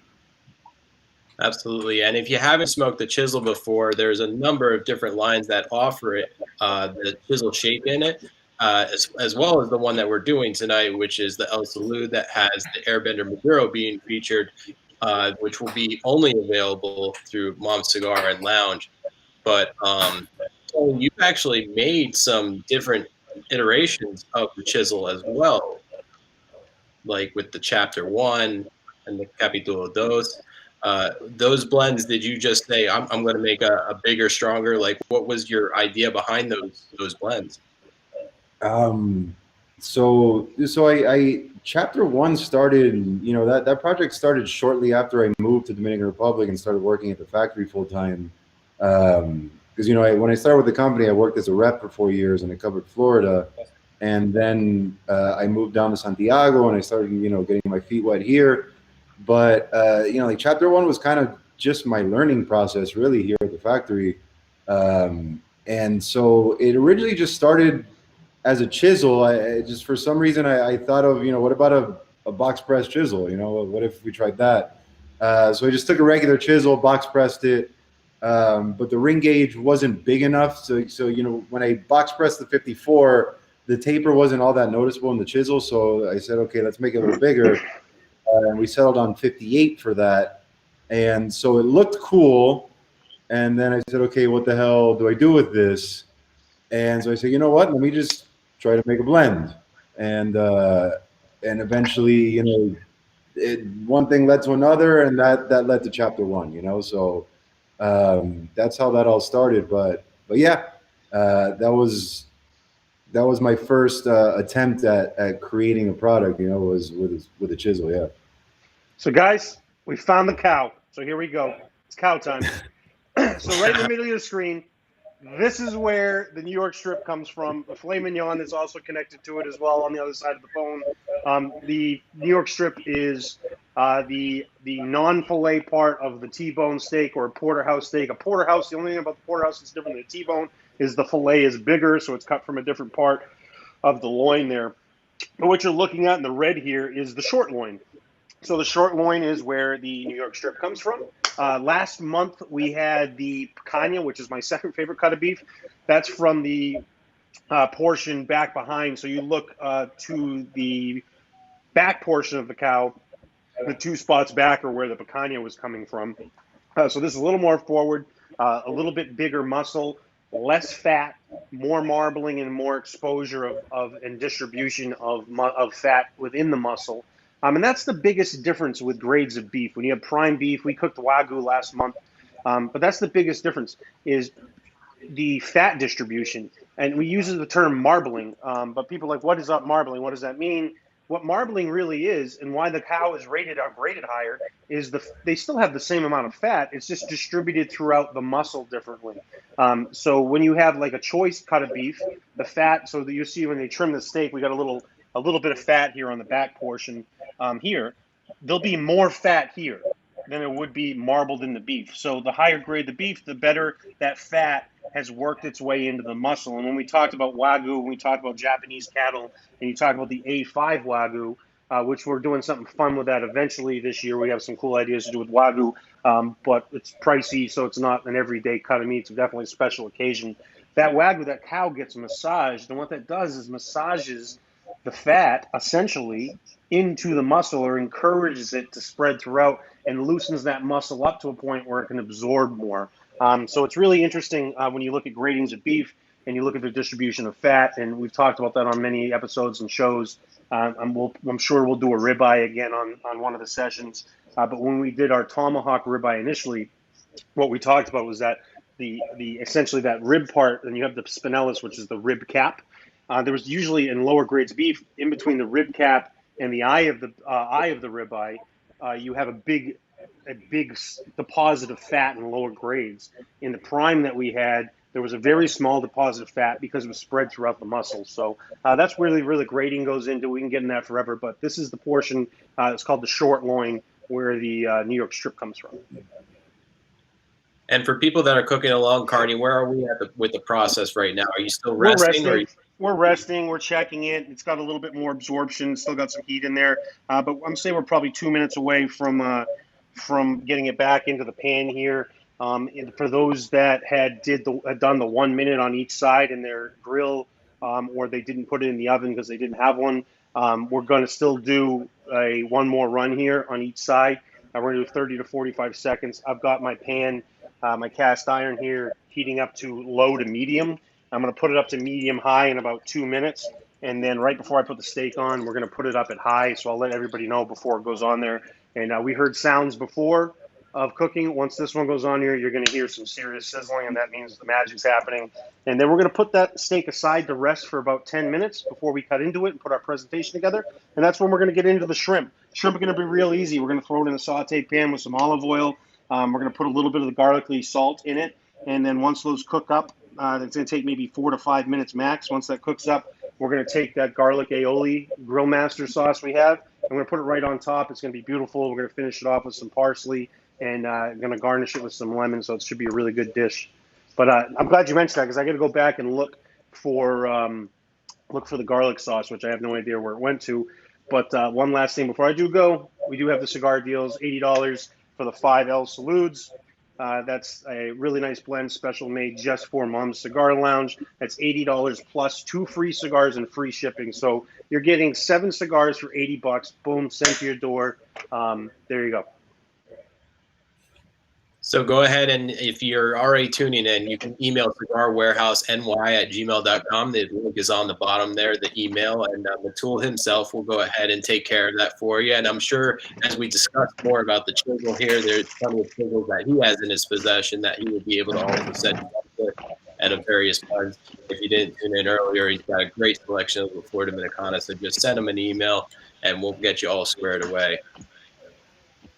Absolutely. And if you haven't smoked the chisel before, there's a number of different lines that offer it, the chisel shape in it, as well as the one that we're doing tonight, which is the El Salud that has the Airbender Maduro being featured, which will be only available through Mom's Cigar and Lounge. But so you've actually made some different iterations of the chisel as well, like with the Chapter 1 and the Capítulo 2. Those blends, did you just say, I'm going to make a bigger, stronger? Like, what was your idea behind those blends? So I Chapter one started, that project started shortly after I moved to Dominican Republic and started working at the factory full time. Because, when I started with the company, I worked as a rep for 4 years and I covered Florida. And then I moved down to Santiago and I started, getting my feet wet here. But, like chapter one was kind of just my learning process really here at the factory. And so it originally just started as a chisel. I just, for some reason, I thought of, what about a box press chisel? What if we tried that? So I just took a regular chisel, box pressed it. But the ring gauge wasn't big enough. So, when I box pressed the 54, the taper wasn't all that noticeable in the chisel. So I said, okay, let's make it a little bigger. And we settled on 58 for that. And so it looked cool. And then I said, okay, what the hell do I do with this? And so I said, you know what? Let me just try to make a blend. And eventually, one thing led to another, and that led to chapter one. So that's how that all started. But yeah, that was my first attempt at creating a product. Was with a chisel. Yeah. So guys, we found the cow. So here we go. It's cow time. So right in the middle of the screen, this is where the New York strip comes from. The filet mignon is also connected to it as well on the other side of the bone. The New York strip is the non-filet part of the T-bone steak or a porterhouse steak. A porterhouse, the only thing about the porterhouse that's different than a T-bone is the filet is bigger, so it's cut from a different part of the loin there. But what you're looking at in the red here is the short loin. So the short loin is where the New York strip comes from. Last month we had the picanha, which is my second favorite cut of beef. That's from the portion back behind. So you look to the back portion of the cow, the 2 spots back are where the picanha was coming from. So this is a little more forward, a little bit bigger muscle, less fat, more marbling, and more exposure of and distribution of fat within the muscle. And that's the biggest difference with grades of beef. When you have prime beef, we cooked Wagyu last month, but that's the biggest difference is the fat distribution. And we use the term marbling, but people are like, what is up marbling? What does that mean? What marbling really is, and why the cow is graded higher, is they still have the same amount of fat. It's just distributed throughout the muscle differently. So when you have like a choice cut of beef, the fat, so that you see when they trim the steak, we got a little bit of fat here on the back portion. Here, there'll be more fat here than it would be marbled in the beef. So the higher grade the beef, the better that fat has worked its way into the muscle. And when we talked about Wagyu, when we talked about Japanese cattle, and you talk about the A5 Wagyu, which we're doing something fun with that eventually this year. We have some cool ideas to do with Wagyu, but it's pricey, so it's not an everyday cut of meat. It's definitely a special occasion. That Wagyu, that cow gets massaged, and what that does is massages the fat essentially into the muscle or encourages it to spread throughout and loosens that muscle up to a point where it can absorb more. So it's really interesting when you look at gradings of beef and you look at the distribution of fat, and we've talked about that on many episodes and shows. I'm sure we'll do a ribeye again on one of the sessions. But when we did our tomahawk ribeye initially, what we talked about was that the essentially that rib part, and you have the spinellus, which is the rib cap. There was usually in lower grades beef, in between the rib cap and the eye of the ribeye, you have a big deposit of fat in lower grades. In the prime that we had, there was a very small deposit of fat because it was spread throughout the muscle. So that's really where the grading goes into. We can get in that forever, but this is the portion. It's called the short loin, where the New York strip comes from. And for people that are cooking along, Carney, where are we with the process right now? Are you still resting? We're resting. We're checking it. It's got a little bit more absorption. Still got some heat in there. But I'm saying we're probably 2 minutes away from getting it back into the pan here. For those that had done the 1 minute on each side in their grill, or they didn't put it in the oven because they didn't have one, we're going to still do one more run here on each side. We're going to do 30 to 45 seconds. I've got my pan, my cast iron here, heating up to low to medium. I'm going to put it up to medium high in about 2 minutes. And then right before I put the steak on, we're going to put it up at high. So I'll let everybody know before it goes on there. And we heard sounds before. of cooking. Once this one goes on here, you're going to hear some serious sizzling, and that means the magic's happening. And then we're going to put that steak aside to rest for about 10 minutes before we cut into it and put our presentation together. And that's when we're going to get into the shrimp. Shrimp are going to be real easy. We're going to throw it in a saute pan with some olive oil. We're going to put a little bit of the garlicky salt in it. And then once those cook up, it's going to take maybe 4 to 5 minutes max. Once that cooks up, we're going to take that garlic aioli Grillmaster sauce we have, and we're going to put it right on top. It's going to be beautiful. We're going to finish it off with some parsley, and going to garnish it with some lemon, so it should be a really good dish. But I'm glad you mentioned that, because I got to go back and look for the garlic sauce, which I have no idea where it went to. But one last thing before I do go, we do have the cigar deals, $80 for the 5 El Saluds. That's a really nice blend, special made just for Mom's Cigar Lounge. That's $80 plus 2 free cigars and free shipping. So you're getting 7 cigars for $80. Boom, sent to your door. There you go. So go ahead, and if you're already tuning in, you can email cigarwarehouseny@gmail.com. The link is on the bottom there, the email, and Matul himself will go ahead and take care of that for you. And I'm sure as we discuss more about the chisel here, there's plenty of chisels that he has in his possession that he will be able to also set you up with at various times. If you didn't tune in earlier, he's got a great selection of the Flor Dominicana, so just send him an email and we'll get you all squared away.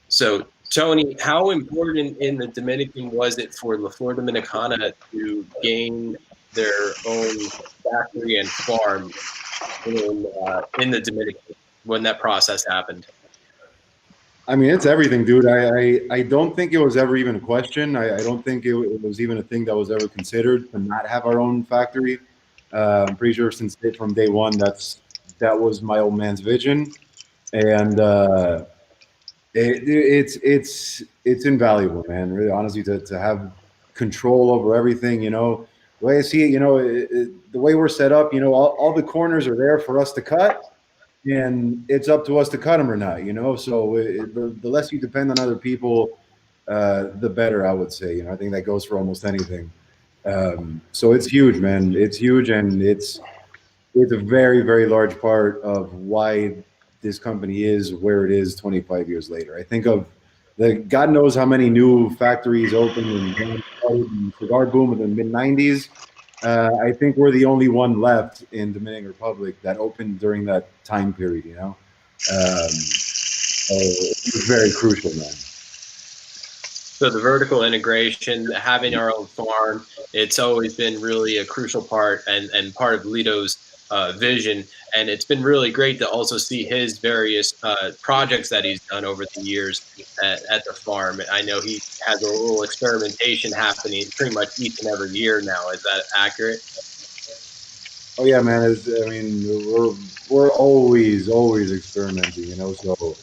So Tony, how important in the Dominican was it for La Flor Dominicana to gain their own factory and farm in the Dominican when that process happened? I mean, it's everything, dude. I don't think it was ever even a question. I don't think it was even a thing that was ever considered to not have our own factory. I'm pretty sure from day one, that was my old man's vision, and it's invaluable, man. Really, honestly, to have control over everything. You know, the way I see it, you know, the way we're set up, you know, all the corners are there for us to cut, and it's up to us to cut them or not. You know, so the less you depend on other people, the better, I would say. You know, I think that goes for almost anything. So it's huge, man. It's huge, and it's a very, very large part of why this company is where it is 25 years later. I think of God knows how many new factories opened in cigar boom in the mid-90s. I think we're the only one left in Dominican Republic that opened during that time period, you know? So it was very crucial, man. So the vertical integration, having our own farm, it's always been really a crucial part and part of Lito's vision. And it's been really great to also see his various projects that he's done over the years at the farm. I know he has a little experimentation happening pretty much each and every year now. Is that accurate? Oh yeah, man. I mean, we're always experimenting, you know. So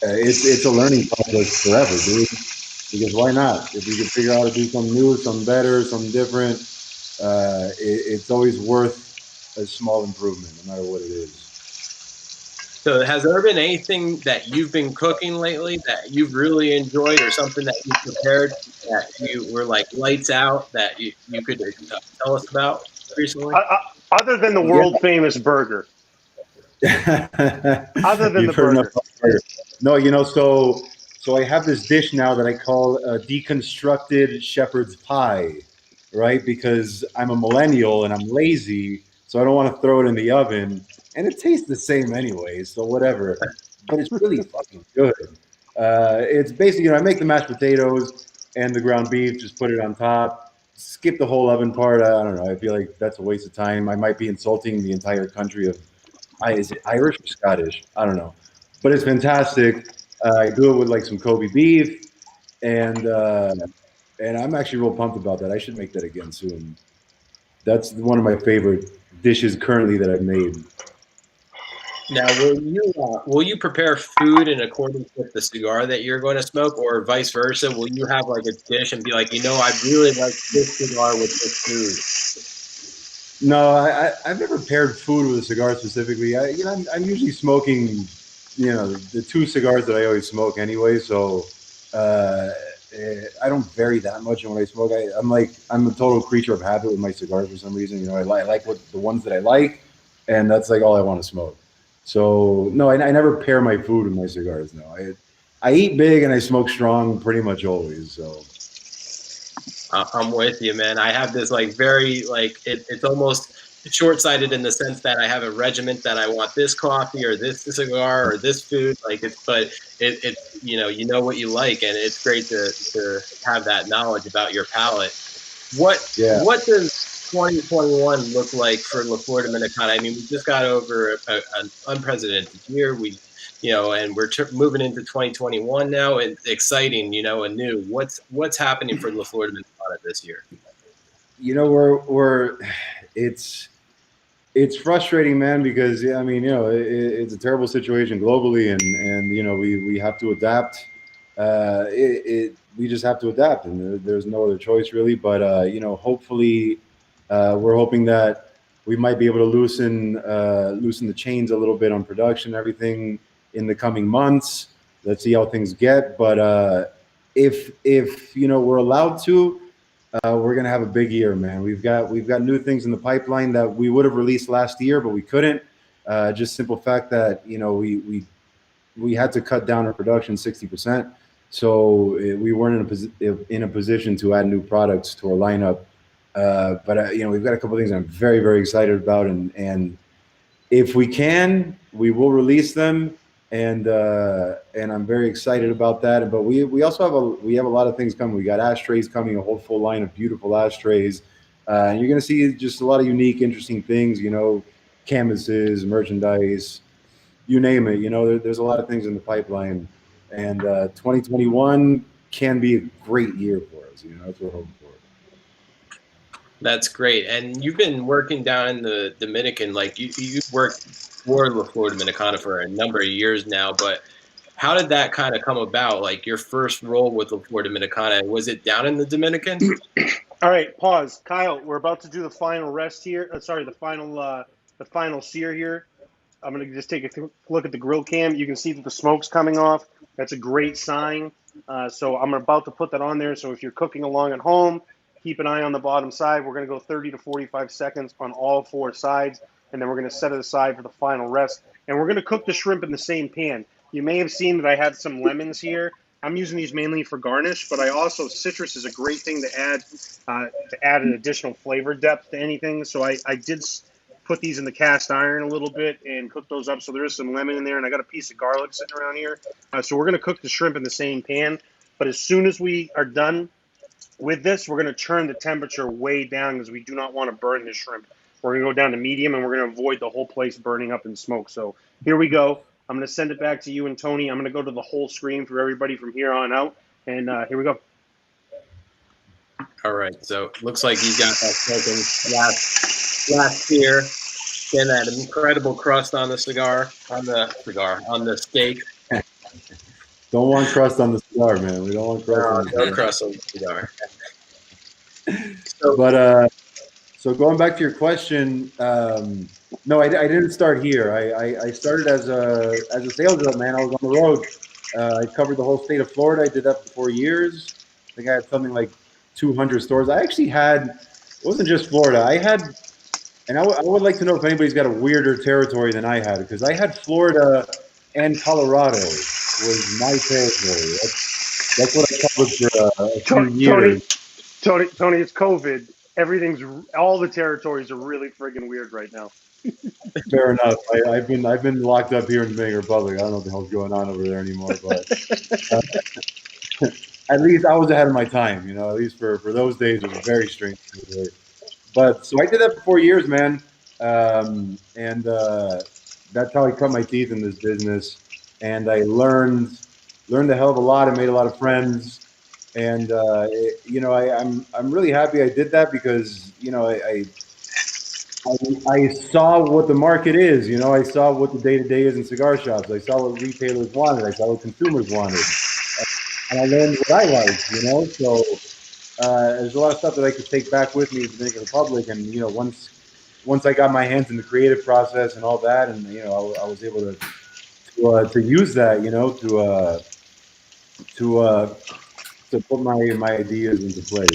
it's a learning process forever, dude. Because why not? If we can figure out how to do something new, something better, something different, it's always worth a small improvement, no matter what it is. So has there been anything that you've been cooking lately that you've really enjoyed, or something that you prepared that you were like lights out that you could tell us about recently? Other than the world famous burger. Other than the burger. No, you know, so I have this dish now that I call a deconstructed shepherd's pie, right? Because I'm a millennial and I'm lazy, so I don't want to throw it in the oven. And it tastes the same anyway, so whatever. But it's really fucking good. It's basically, you know, I make the mashed potatoes and the ground beef, just put it on top. Skip the whole oven part. I don't know. I feel like that's a waste of time. I might be insulting the entire country of, is it Irish or Scottish? I don't know. But it's fantastic. I do it with like some Kobe beef, and I'm actually real pumped about that. I should make that again soon. That's one of my favorite dishes currently that I've made. Now, will you prepare food in accordance with the cigar that you're going to smoke, or vice versa? Will you have like a dish and be like, you know, I really like this cigar with this food? No, I've never paired food with a cigar specifically. I'm usually smoking, you know, the 2 cigars that I always smoke anyway. So I don't vary that much in what I smoke. I'm a total creature of habit with my cigars for some reason. You know, I like the ones that I like, and that's like all I want to smoke. So no, I never pair my food with my cigars. No, I eat big and I smoke strong pretty much always. So I'm with you, man. I have this like very it's almost short-sighted in the sense that I have a regiment that I want this coffee or this cigar or this food. Like it's you know what you like, and it's great to have that knowledge about your palate. yeah, What does 2021 look like for La Flor Dominicana? I mean, we just got over an unprecedented year. And we're moving into 2021 now, and exciting, anew. What's happening for La Flor Dominicana this year? we're it's frustrating, man, because I mean, it's a terrible situation globally, and we have to adapt. We just have to adapt, and there's no other choice really. But hopefully, we're hoping that we might be able to loosen the chains a little bit on production, and everything in the coming months. Let's see how things get. But if we're allowed to, we're gonna have a big year, man. We've got new things in the pipeline that we would have released last year, but we couldn't. Just simple fact that we had to cut down our production 60%, so we weren't in a position to add new products to our lineup. But we've got a couple of things I'm very very excited about, and if we can, we will release them, and I'm very excited about that. But we also have a lot of things coming. We got ashtrays coming, a whole full line of beautiful ashtrays. And you're going to see just a lot of unique, interesting things. Canvases, merchandise, you name it. There's a lot of things in the pipeline, and 2021 can be a great year for us. That's what we're hoping for. That's great. And you've been working down in the Dominican, like you've worked for La Flor Dominicana for a number of years now, but how did that kind of come about? Like your first role with La Flor Dominicana, was it down in the Dominican? All right, pause. Kyle, we're about to do the final rest here. The final sear here. I'm going to just take a look at the grill cam. You can see that the smoke's coming off. That's a great sign. So I'm about to put that on there. So if you're cooking along at home, keep an eye on the bottom side. We're going to go 30 to 45 seconds on all four sides, and then we're going to set it aside for the final rest. And we're going to cook the shrimp in the same pan. You may have seen that I had some lemons here. I'm using these mainly for garnish, but citrus is a great thing to add an additional flavor depth to anything. So I did put these in the cast iron a little bit and cook those up. So there is some lemon in there, and I got a piece of garlic sitting around here. So we're going to cook the shrimp in the same pan. But as soon as we are done with this, we're going to turn the temperature way down because we do not want to burn the shrimp. We're going to go down to medium, and we're going to avoid the whole place burning up in smoke. So here we go. I'm going to send it back to you and Tony. I'm going to go to the whole screen for everybody from here on out. And here we go. All right. So looks like you got that smoking last year. Getting that incredible crust on the on the steak. Don't want crust on the cigar, man. We don't want crust on the cigar. No crust on the cigar. So going back to your question, no, I didn't start here. I started as a sales rep, man. I was on the road. I covered the whole state of Florida. I did that for 4 years. I think I had something like 200 stores. I actually had, it wasn't just Florida. I had, and I would like to know if anybody's got a weirder territory than I had, because I had Florida and Colorado was my territory. That's what I covered for a few years. Tony, it's COVID. All the territories are really friggin' weird right now. Fair enough. I've been locked up here in the Dominican Republic. I don't know what the hell's going on over there anymore, but at least I was ahead of my time. At least for those days, it was very strange. But so I did that for 4 years, man, and that's how I cut my teeth in this business. And I learned a hell of a lot. I made a lot of friends, and I'm really happy I did that because I saw what the market is. I saw what the day-to-day is in cigar shops. I saw what retailers wanted. I saw what consumers wanted, and I learned what I liked. So there's a lot of stuff that I could take back with me to the Dominican Republic. And once I got my hands in the creative process and all that, and I was able to use that, to put my ideas into play.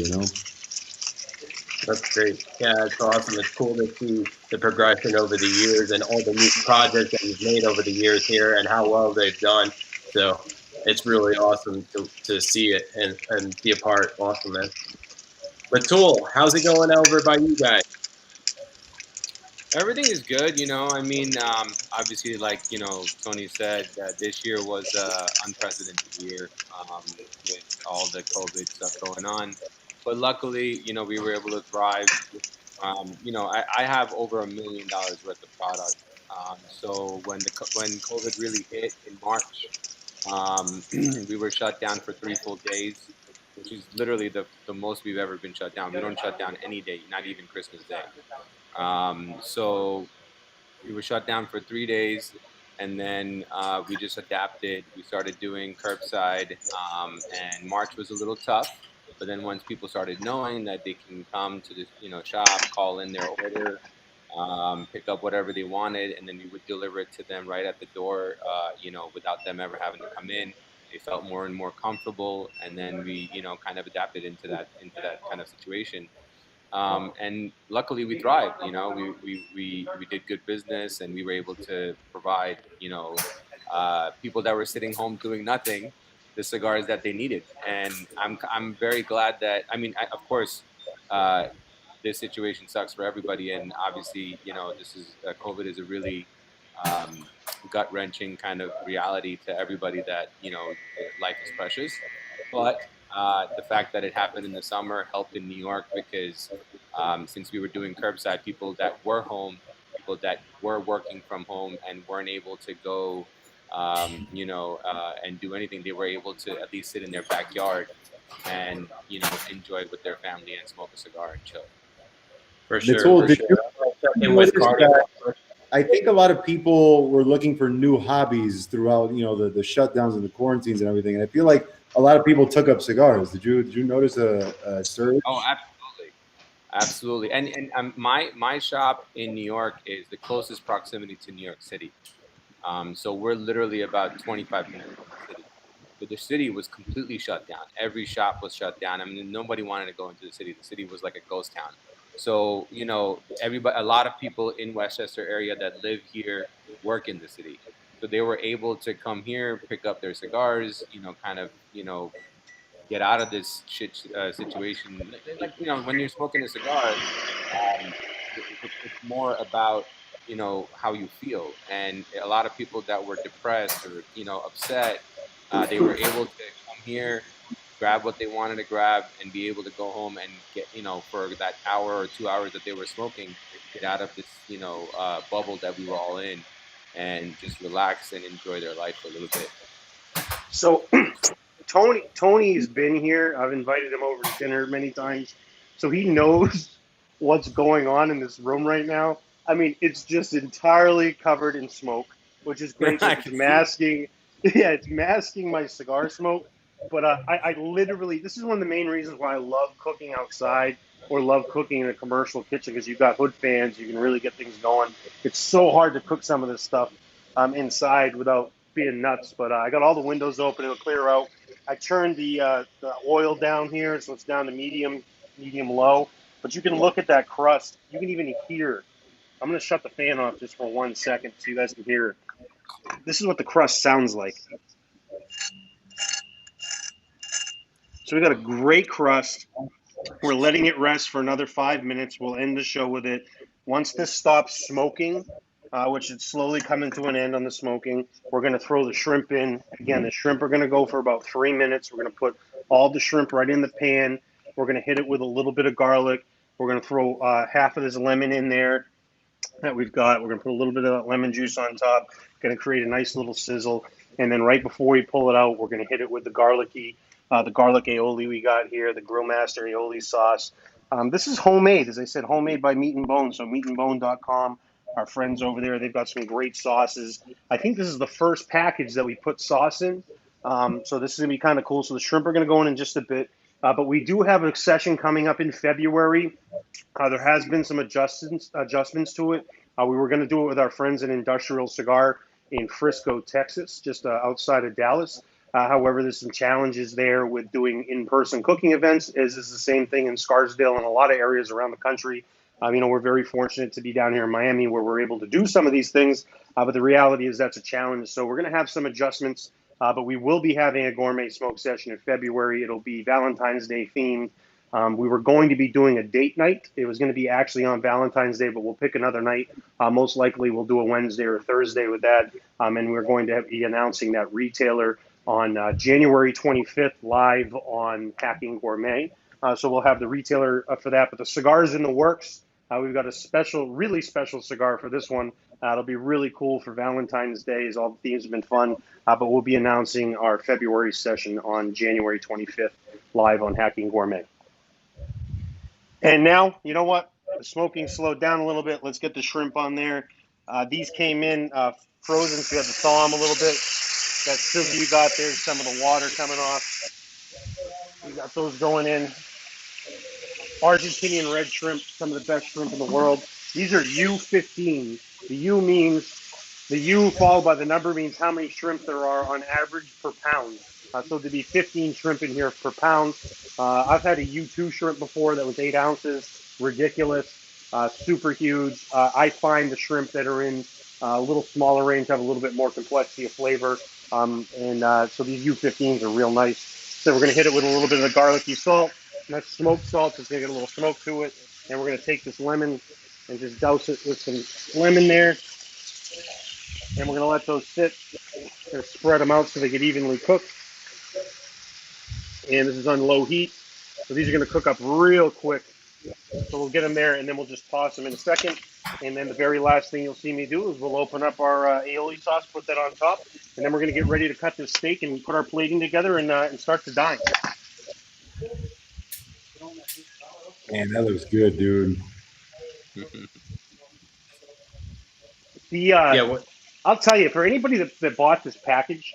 That's great. Yeah, it's awesome. It's cool to see the progression over the years and all the new projects that you've made over the years here and how well they've done. So it's really awesome to see it and be a part. Awesome, man. Matul, how's it going over by you guys? Everything is good, you know. I mean, obviously, like Tony said, this year was unprecedented year with all the COVID stuff going on. But luckily, we were able to thrive. I have over $1 million worth of product. So when COVID really hit in March, we were shut down for 3 full days, which is literally the most we've ever been shut down. We don't shut down any day, not even Christmas Day. So we were shut down for 3 days, and then we just adapted. We started doing curbside, and March was a little tough. But then once people started knowing that they can come to the shop, call in their order, pick up whatever they wanted, and then we would deliver it to them right at the door, without them ever having to come in. They felt more and more comfortable, and then we, kind of adapted into that kind of situation. And luckily, we thrived. We did good business, and we were able to provide, people that were sitting home doing nothing, the cigars that they needed. And I'm very glad that. I mean, of course, uh, this situation sucks for everybody, and obviously, this is COVID is a really gut wrenching kind of reality to everybody that life is precious. But the fact that it happened in the summer helped in New York because since we were doing curbside, people that were home, people that were working from home and weren't able to go, and do anything, they were able to at least sit in their backyard and enjoy with their family and smoke a cigar and chill. For sure. Matul, For did sure. you And with notice Cardi, that I think a lot of people were looking for new hobbies throughout, the shutdowns and the quarantines and everything. And I feel like a lot of people took up cigars. Did you notice a surge? Oh, absolutely. Absolutely. And my shop in New York is the closest proximity to New York City. So we're literally about 25 minutes from the city. So the city was completely shut down. Every shop was shut down. I mean, nobody wanted to go into the city. The city was like a ghost town. So everybody, a lot of people in Westchester area that live here work in the city. So they were able to come here, pick up their cigars, kind of, get out of this shit situation. Like when you're smoking a cigar, it's more about how you feel. And a lot of people that were depressed or upset, they were able to come here, grab what they wanted to grab, and be able to go home and get for that hour or 2 hours that they were smoking, get out of this bubble that we were all in, and just relax and enjoy their life for a little bit. So Tony's been here. I've invited him over to dinner many times, so he knows what's going on in this room right now. I mean, it's just entirely covered in smoke, which is great I because it's can see it. masking. Yeah, it's masking my cigar smoke. But I literally, this is one of the main reasons why I love cooking outside or love cooking in a commercial kitchen because you've got hood fans, you can really get things going. It's so hard to cook some of this stuff inside without being nuts. But I got all the windows open; it'll clear out. I turned the oil down here, so it's down to medium low. But you can look at that crust. You can even hear. I'm gonna shut the fan off just for 1 second so you guys can hear it. This is what the crust sounds like. So we got a great crust. We're letting it rest for another 5 minutes. We'll end the show with it. Once this stops smoking, which is slowly coming to an end on the smoking, we're going to throw the shrimp in. Again, the shrimp are going to go for about 3 minutes. We're going to put all the shrimp right in the pan. We're going to hit it with a little bit of garlic. We're going to throw half of this lemon in there that we've got. We're going to put a little bit of that lemon juice on top. Going to create a nice little sizzle. And then right before we pull it out, we're going to hit it with the garlicky, the garlic aioli we got here, the Grillmaster aioli sauce. This is homemade, as I said, homemade by Meat and Bone. So meatandbone.com, our friends over there, they've got some great sauces. I think this is the first package that we put sauce in. So this is going to be kind of cool. So the shrimp are going to go in just a bit. But we do have a session coming up in February. There has been some adjustments to it. We were going to do it with our friends at Industrial Cigar in Frisco, Texas, just outside of Dallas. However, there's some challenges there with doing in-person cooking events, as is the same thing in Scarsdale and a lot of areas around the country. We're very fortunate to be down here in Miami where we're able to do some of these things, but the reality is that's a challenge. So we're going to have some adjustments but we will be having a gourmet smoke session in February. It'll be Valentine's Day themed. We were going to be doing a date night. It was going to be actually on Valentine's Day, but we'll pick another night. Most likely we'll do a Wednesday or Thursday with that. And we're going to be announcing that retailer on January 25th live on Hacking Gourmet. So we'll have the retailer for that, but the cigar's in the works. We've got a special, really special cigar for this one. It'll be really cool for Valentine's Day, as all the themes have been fun. But we'll be announcing our February session on January 25th live on Hacking Gourmet. And now, you know what? The smoking slowed down a little bit. Let's get the shrimp on there. These came in frozen, so you have to thaw them a little bit. That sizzle you got there, some of the water coming off. We got those going in. Argentinian red shrimp, some of the best shrimp in the world. These are U15. The U means, the U followed by the number means how many shrimp there are on average per pound. So to be 15 shrimp in here per pound. I've had a U2 shrimp before that was 8 ounces. Ridiculous. Super huge. I find the shrimp that are in a little smaller range have a little bit more complexity of flavor. So these U15s are real nice. So we're going to hit it with a little bit of the garlicky salt. And that's smoked salt. It's going to get a little smoke to it. And we're going to take this lemon and just douse it with some lemon there. And we're going to let those sit. We're going to spread them out so they get evenly cooked. And this is on low heat. So these are going to cook up real quick. So we'll get them there, and then we'll just toss them in a second. And then the very last thing you'll see me do is we'll open up our aioli sauce, put that on top, and then we're going to get ready to cut this steak and put our plating together and start to dine. Man, that looks good, dude. I'll tell you, for anybody that bought this package,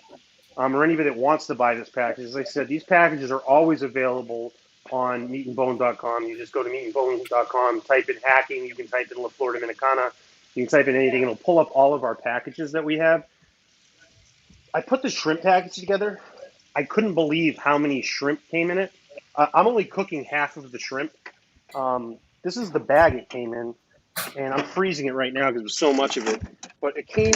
or anybody that wants to buy this package, as I said, these packages are always available on meatandbone.com. You just go to meatandbone.com, type in hacking, you can type in La Flor Dominicana, you can type in anything, and it'll pull up all of our packages that we have. I put the shrimp package together. I couldn't believe how many shrimp came in it. I'm only cooking half of the shrimp. This is the bag it came in, and I'm freezing it right now because there's so much of it. But it came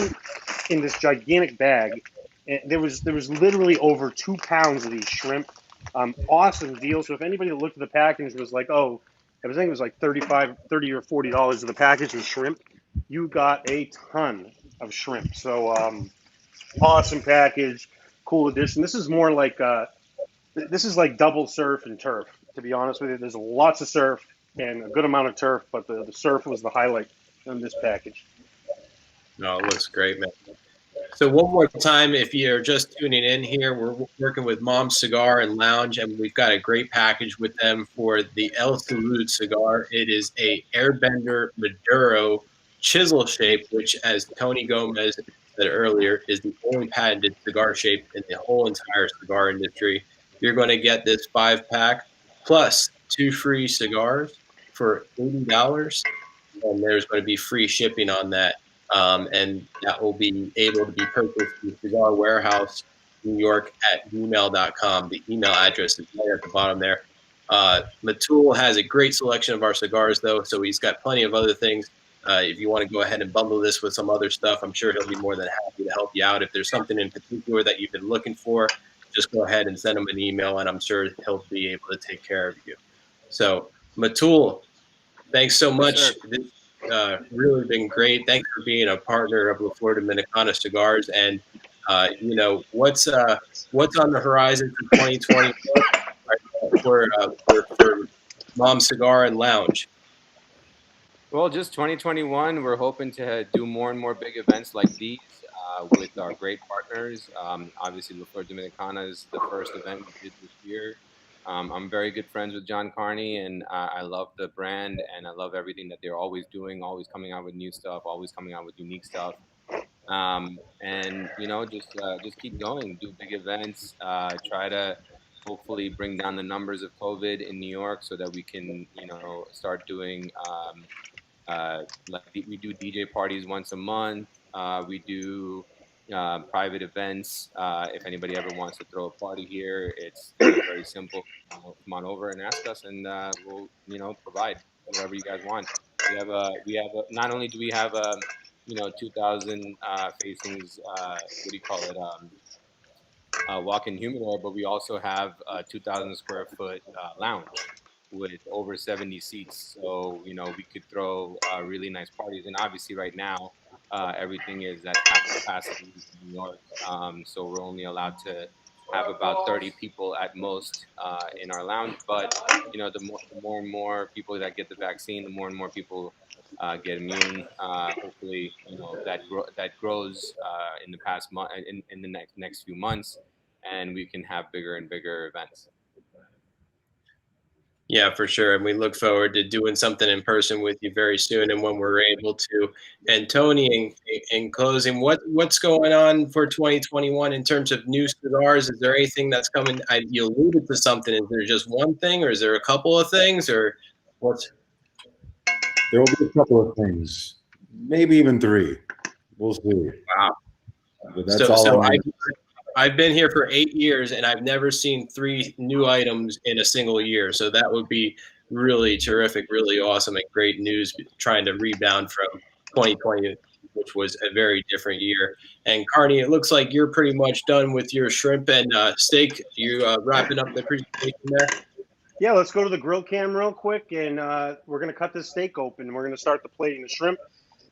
in this gigantic bag. And there was literally over 2 pounds of these shrimp. Awesome deal. So if anybody that looked at the package was like, oh, I think it was like $30 or $40 of the package of shrimp, you got a ton of shrimp. So awesome package, cool addition. This is more like this is like double surf and turf, to be honest with you. There's lots of surf and a good amount of turf, but the surf was the highlight on this package. No, it looks great, man. So one more time, if you're just tuning in here, we're working with Mom's Cigar and Lounge, and we've got a great package with them for the El Salud cigar. It is a Airbender Maduro chisel shape, which, as Tony Gomez said earlier, is the only patented cigar shape in the whole entire cigar industry. You're going to get this 5-pack plus 2 free cigars for $80, and there's going to be free shipping on that. And that will be able to be purchased through Cigar Warehouse, New York at gmail.com. The email address is right at the bottom there. Matul has a great selection of our cigars, though, so he's got plenty of other things. If you want to go ahead and bundle this with some other stuff, I'm sure he'll be more than happy to help you out. If there's something in particular that you've been looking for, just go ahead and send him an email, and I'm sure he'll be able to take care of you. So, Matul, thanks so much. Really been great. Thanks for being a partner of La Flor Dominicana Cigars. And what's on the horizon for 2020 for Mom Cigar and Lounge? Well, just 2021. We're hoping to do more and more big events like these with our great partners. Obviously, La Flor Dominicana is the first event we did this year. I'm very good friends with John Carney, and I love the brand, and I love everything that they're always doing, always coming out with new stuff, always coming out with unique stuff. And just keep going, do big events, try to hopefully bring down the numbers of COVID in New York so that we can, start doing like we do DJ parties once a month. We do private events. If anybody ever wants to throw a party here, it's very simple. Come on over and ask us, and we'll provide whatever you guys want. We have not only do we have 2,000 facings. What do you call it? walk-in humidor, but we also have a 2,000 square foot lounge with over 70 seats. So, you know, we could throw really nice parties. And obviously right now, everything is at half capacity in New York. So we're only allowed to have about 30 people at most in our lounge. But, you know, the more and more people that get the vaccine, the more and more people get immune. Hopefully, you know, that grows in the past month, in the next few months, and we can have bigger and bigger events. Yeah, for sure. And we look forward to doing something in person with you very soon and when we're able to. And Tony, in closing, what's going on for 2021 in terms of new cigars? Is there anything that's coming? You alluded to something. Is there just one thing, or is there a couple of things, or what's? There will be a couple of things, maybe even 3. We'll see. Wow. But that's all. I've been here for 8 years and I've never seen 3 new items in a single year. So that would be really terrific, really awesome, and great news trying to rebound from 2020, which was a very different year. And Carney, it looks like you're pretty much done with your shrimp and steak. You wrapping up the presentation there? Yeah, let's go to the grill cam real quick, and we're going to cut this steak open. We're going to start the plating. The shrimp,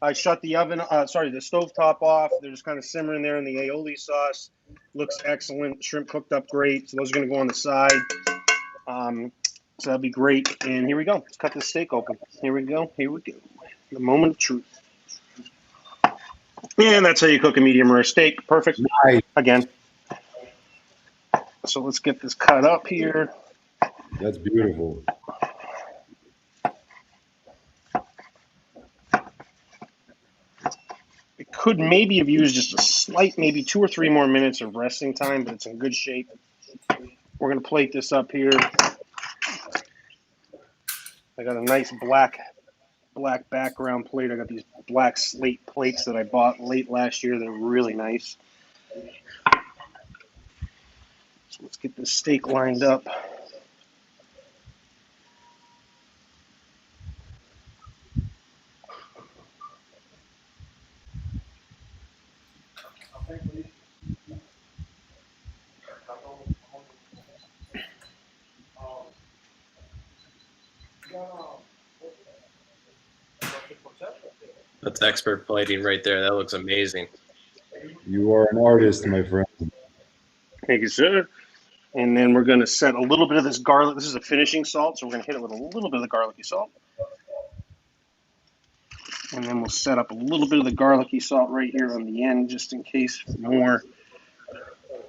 I shut the the stove top off. They're just kind of simmering there in the aioli sauce. Looks excellent. Shrimp cooked up great. So those are going to go on the side. So that'll be great. And here we go. Let's cut this steak open. Here we go. Here we go. The moment of truth. And that's how you cook a medium rare steak. Perfect. Nice. Again. So let's get this cut up here. That's beautiful. It could maybe have used just a slight, maybe 2 or 3 more minutes of resting time, but it's in good shape. We're going to plate this up here. I got a nice black background plate. I got these black slate plates that I bought late last year. They're really nice. So let's get this steak lined up. That's expert plating right there. That looks amazing. You are an artist, my friend. Thank you, sir. And then we're going to set a little bit of this garlic. This is a finishing salt, so we're going to hit it with a little bit of the garlicky salt. And then we'll set up a little bit of the garlicky salt right here on the end, just in case more.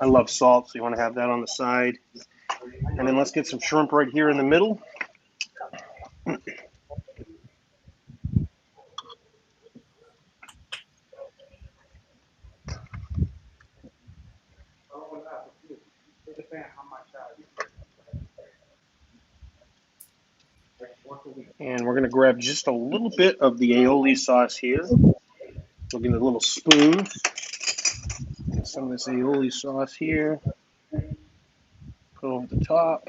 I love salt, so you want to have that on the side. And then let's get some shrimp right here in the middle. And we're going to grab just a little bit of the aioli sauce here. We'll get a little spoon. Get some of this aioli sauce here. Put over the top.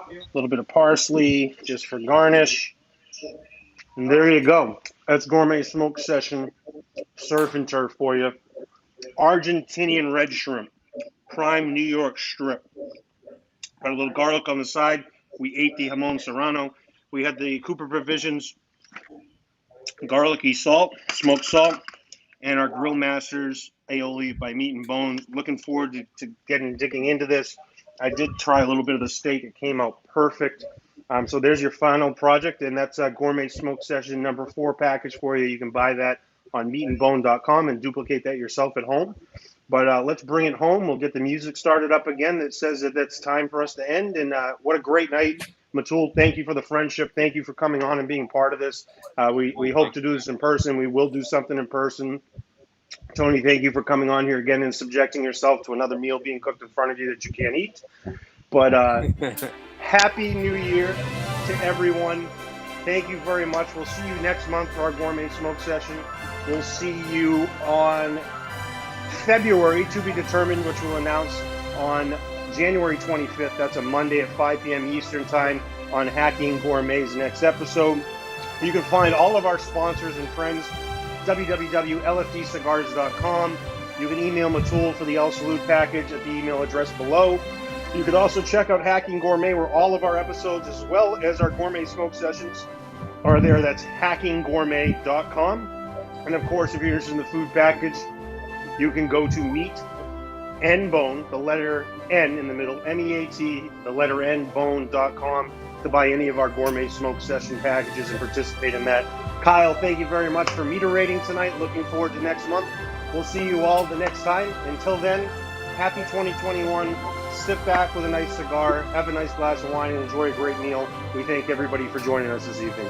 A little bit of parsley just for garnish. And there you go. That's Gourmet Smoke Session surf and turf for you. Argentinian red shrimp, prime New York strip. Got a little garlic on the side. We ate the Jamon Serrano. We had the Cooper Provisions garlicky salt, smoked salt, and our Grillmasters aioli by Meat and Bone. Looking forward to digging into this. I did try a little bit of the steak. It came out perfect. So there's your final project, and that's a Gourmet Smoke Session number 4 package for you. You can buy that on meatandbone.com and duplicate that yourself at home. But let's bring it home. We'll get the music started up again that says that it's time for us to end. And what a great night. Matul, thank you for the friendship. Thank you for coming on and being part of this. We hope to do this in person. We will do something in person. Tony, thank you for coming on here again and subjecting yourself to another meal being cooked in front of you that you can't eat. But Happy New Year to everyone. Thank you very much. We'll see you next month for our Gourmet Smoke Session. We'll see you on February, to be determined, which we'll announce on January 25th. That's a Monday at 5 p.m. Eastern Time. on Hacking Gourmet's next episode. You can find all of our sponsors and friends, www.lfdcigars.com. You can email Matul for the El Salud package at the email address below. You can also check out Hacking Gourmet, where all of our episodes, as well as our gourmet smoke sessions, are there. That's hackinggourmet.com. And of course, if you're interested in the food package, you can go to Meat and Bone, the letter N in the middle, MEAT, the letter N, bone.com, to buy any of our gourmet smoke session packages and participate in that. Kyle, thank you very much for meter rating tonight. Looking forward to next month. We'll see you all the next time. Until then, happy 2021. Sit back with a nice cigar, have a nice glass of wine, and enjoy a great meal. We thank everybody for joining us this evening.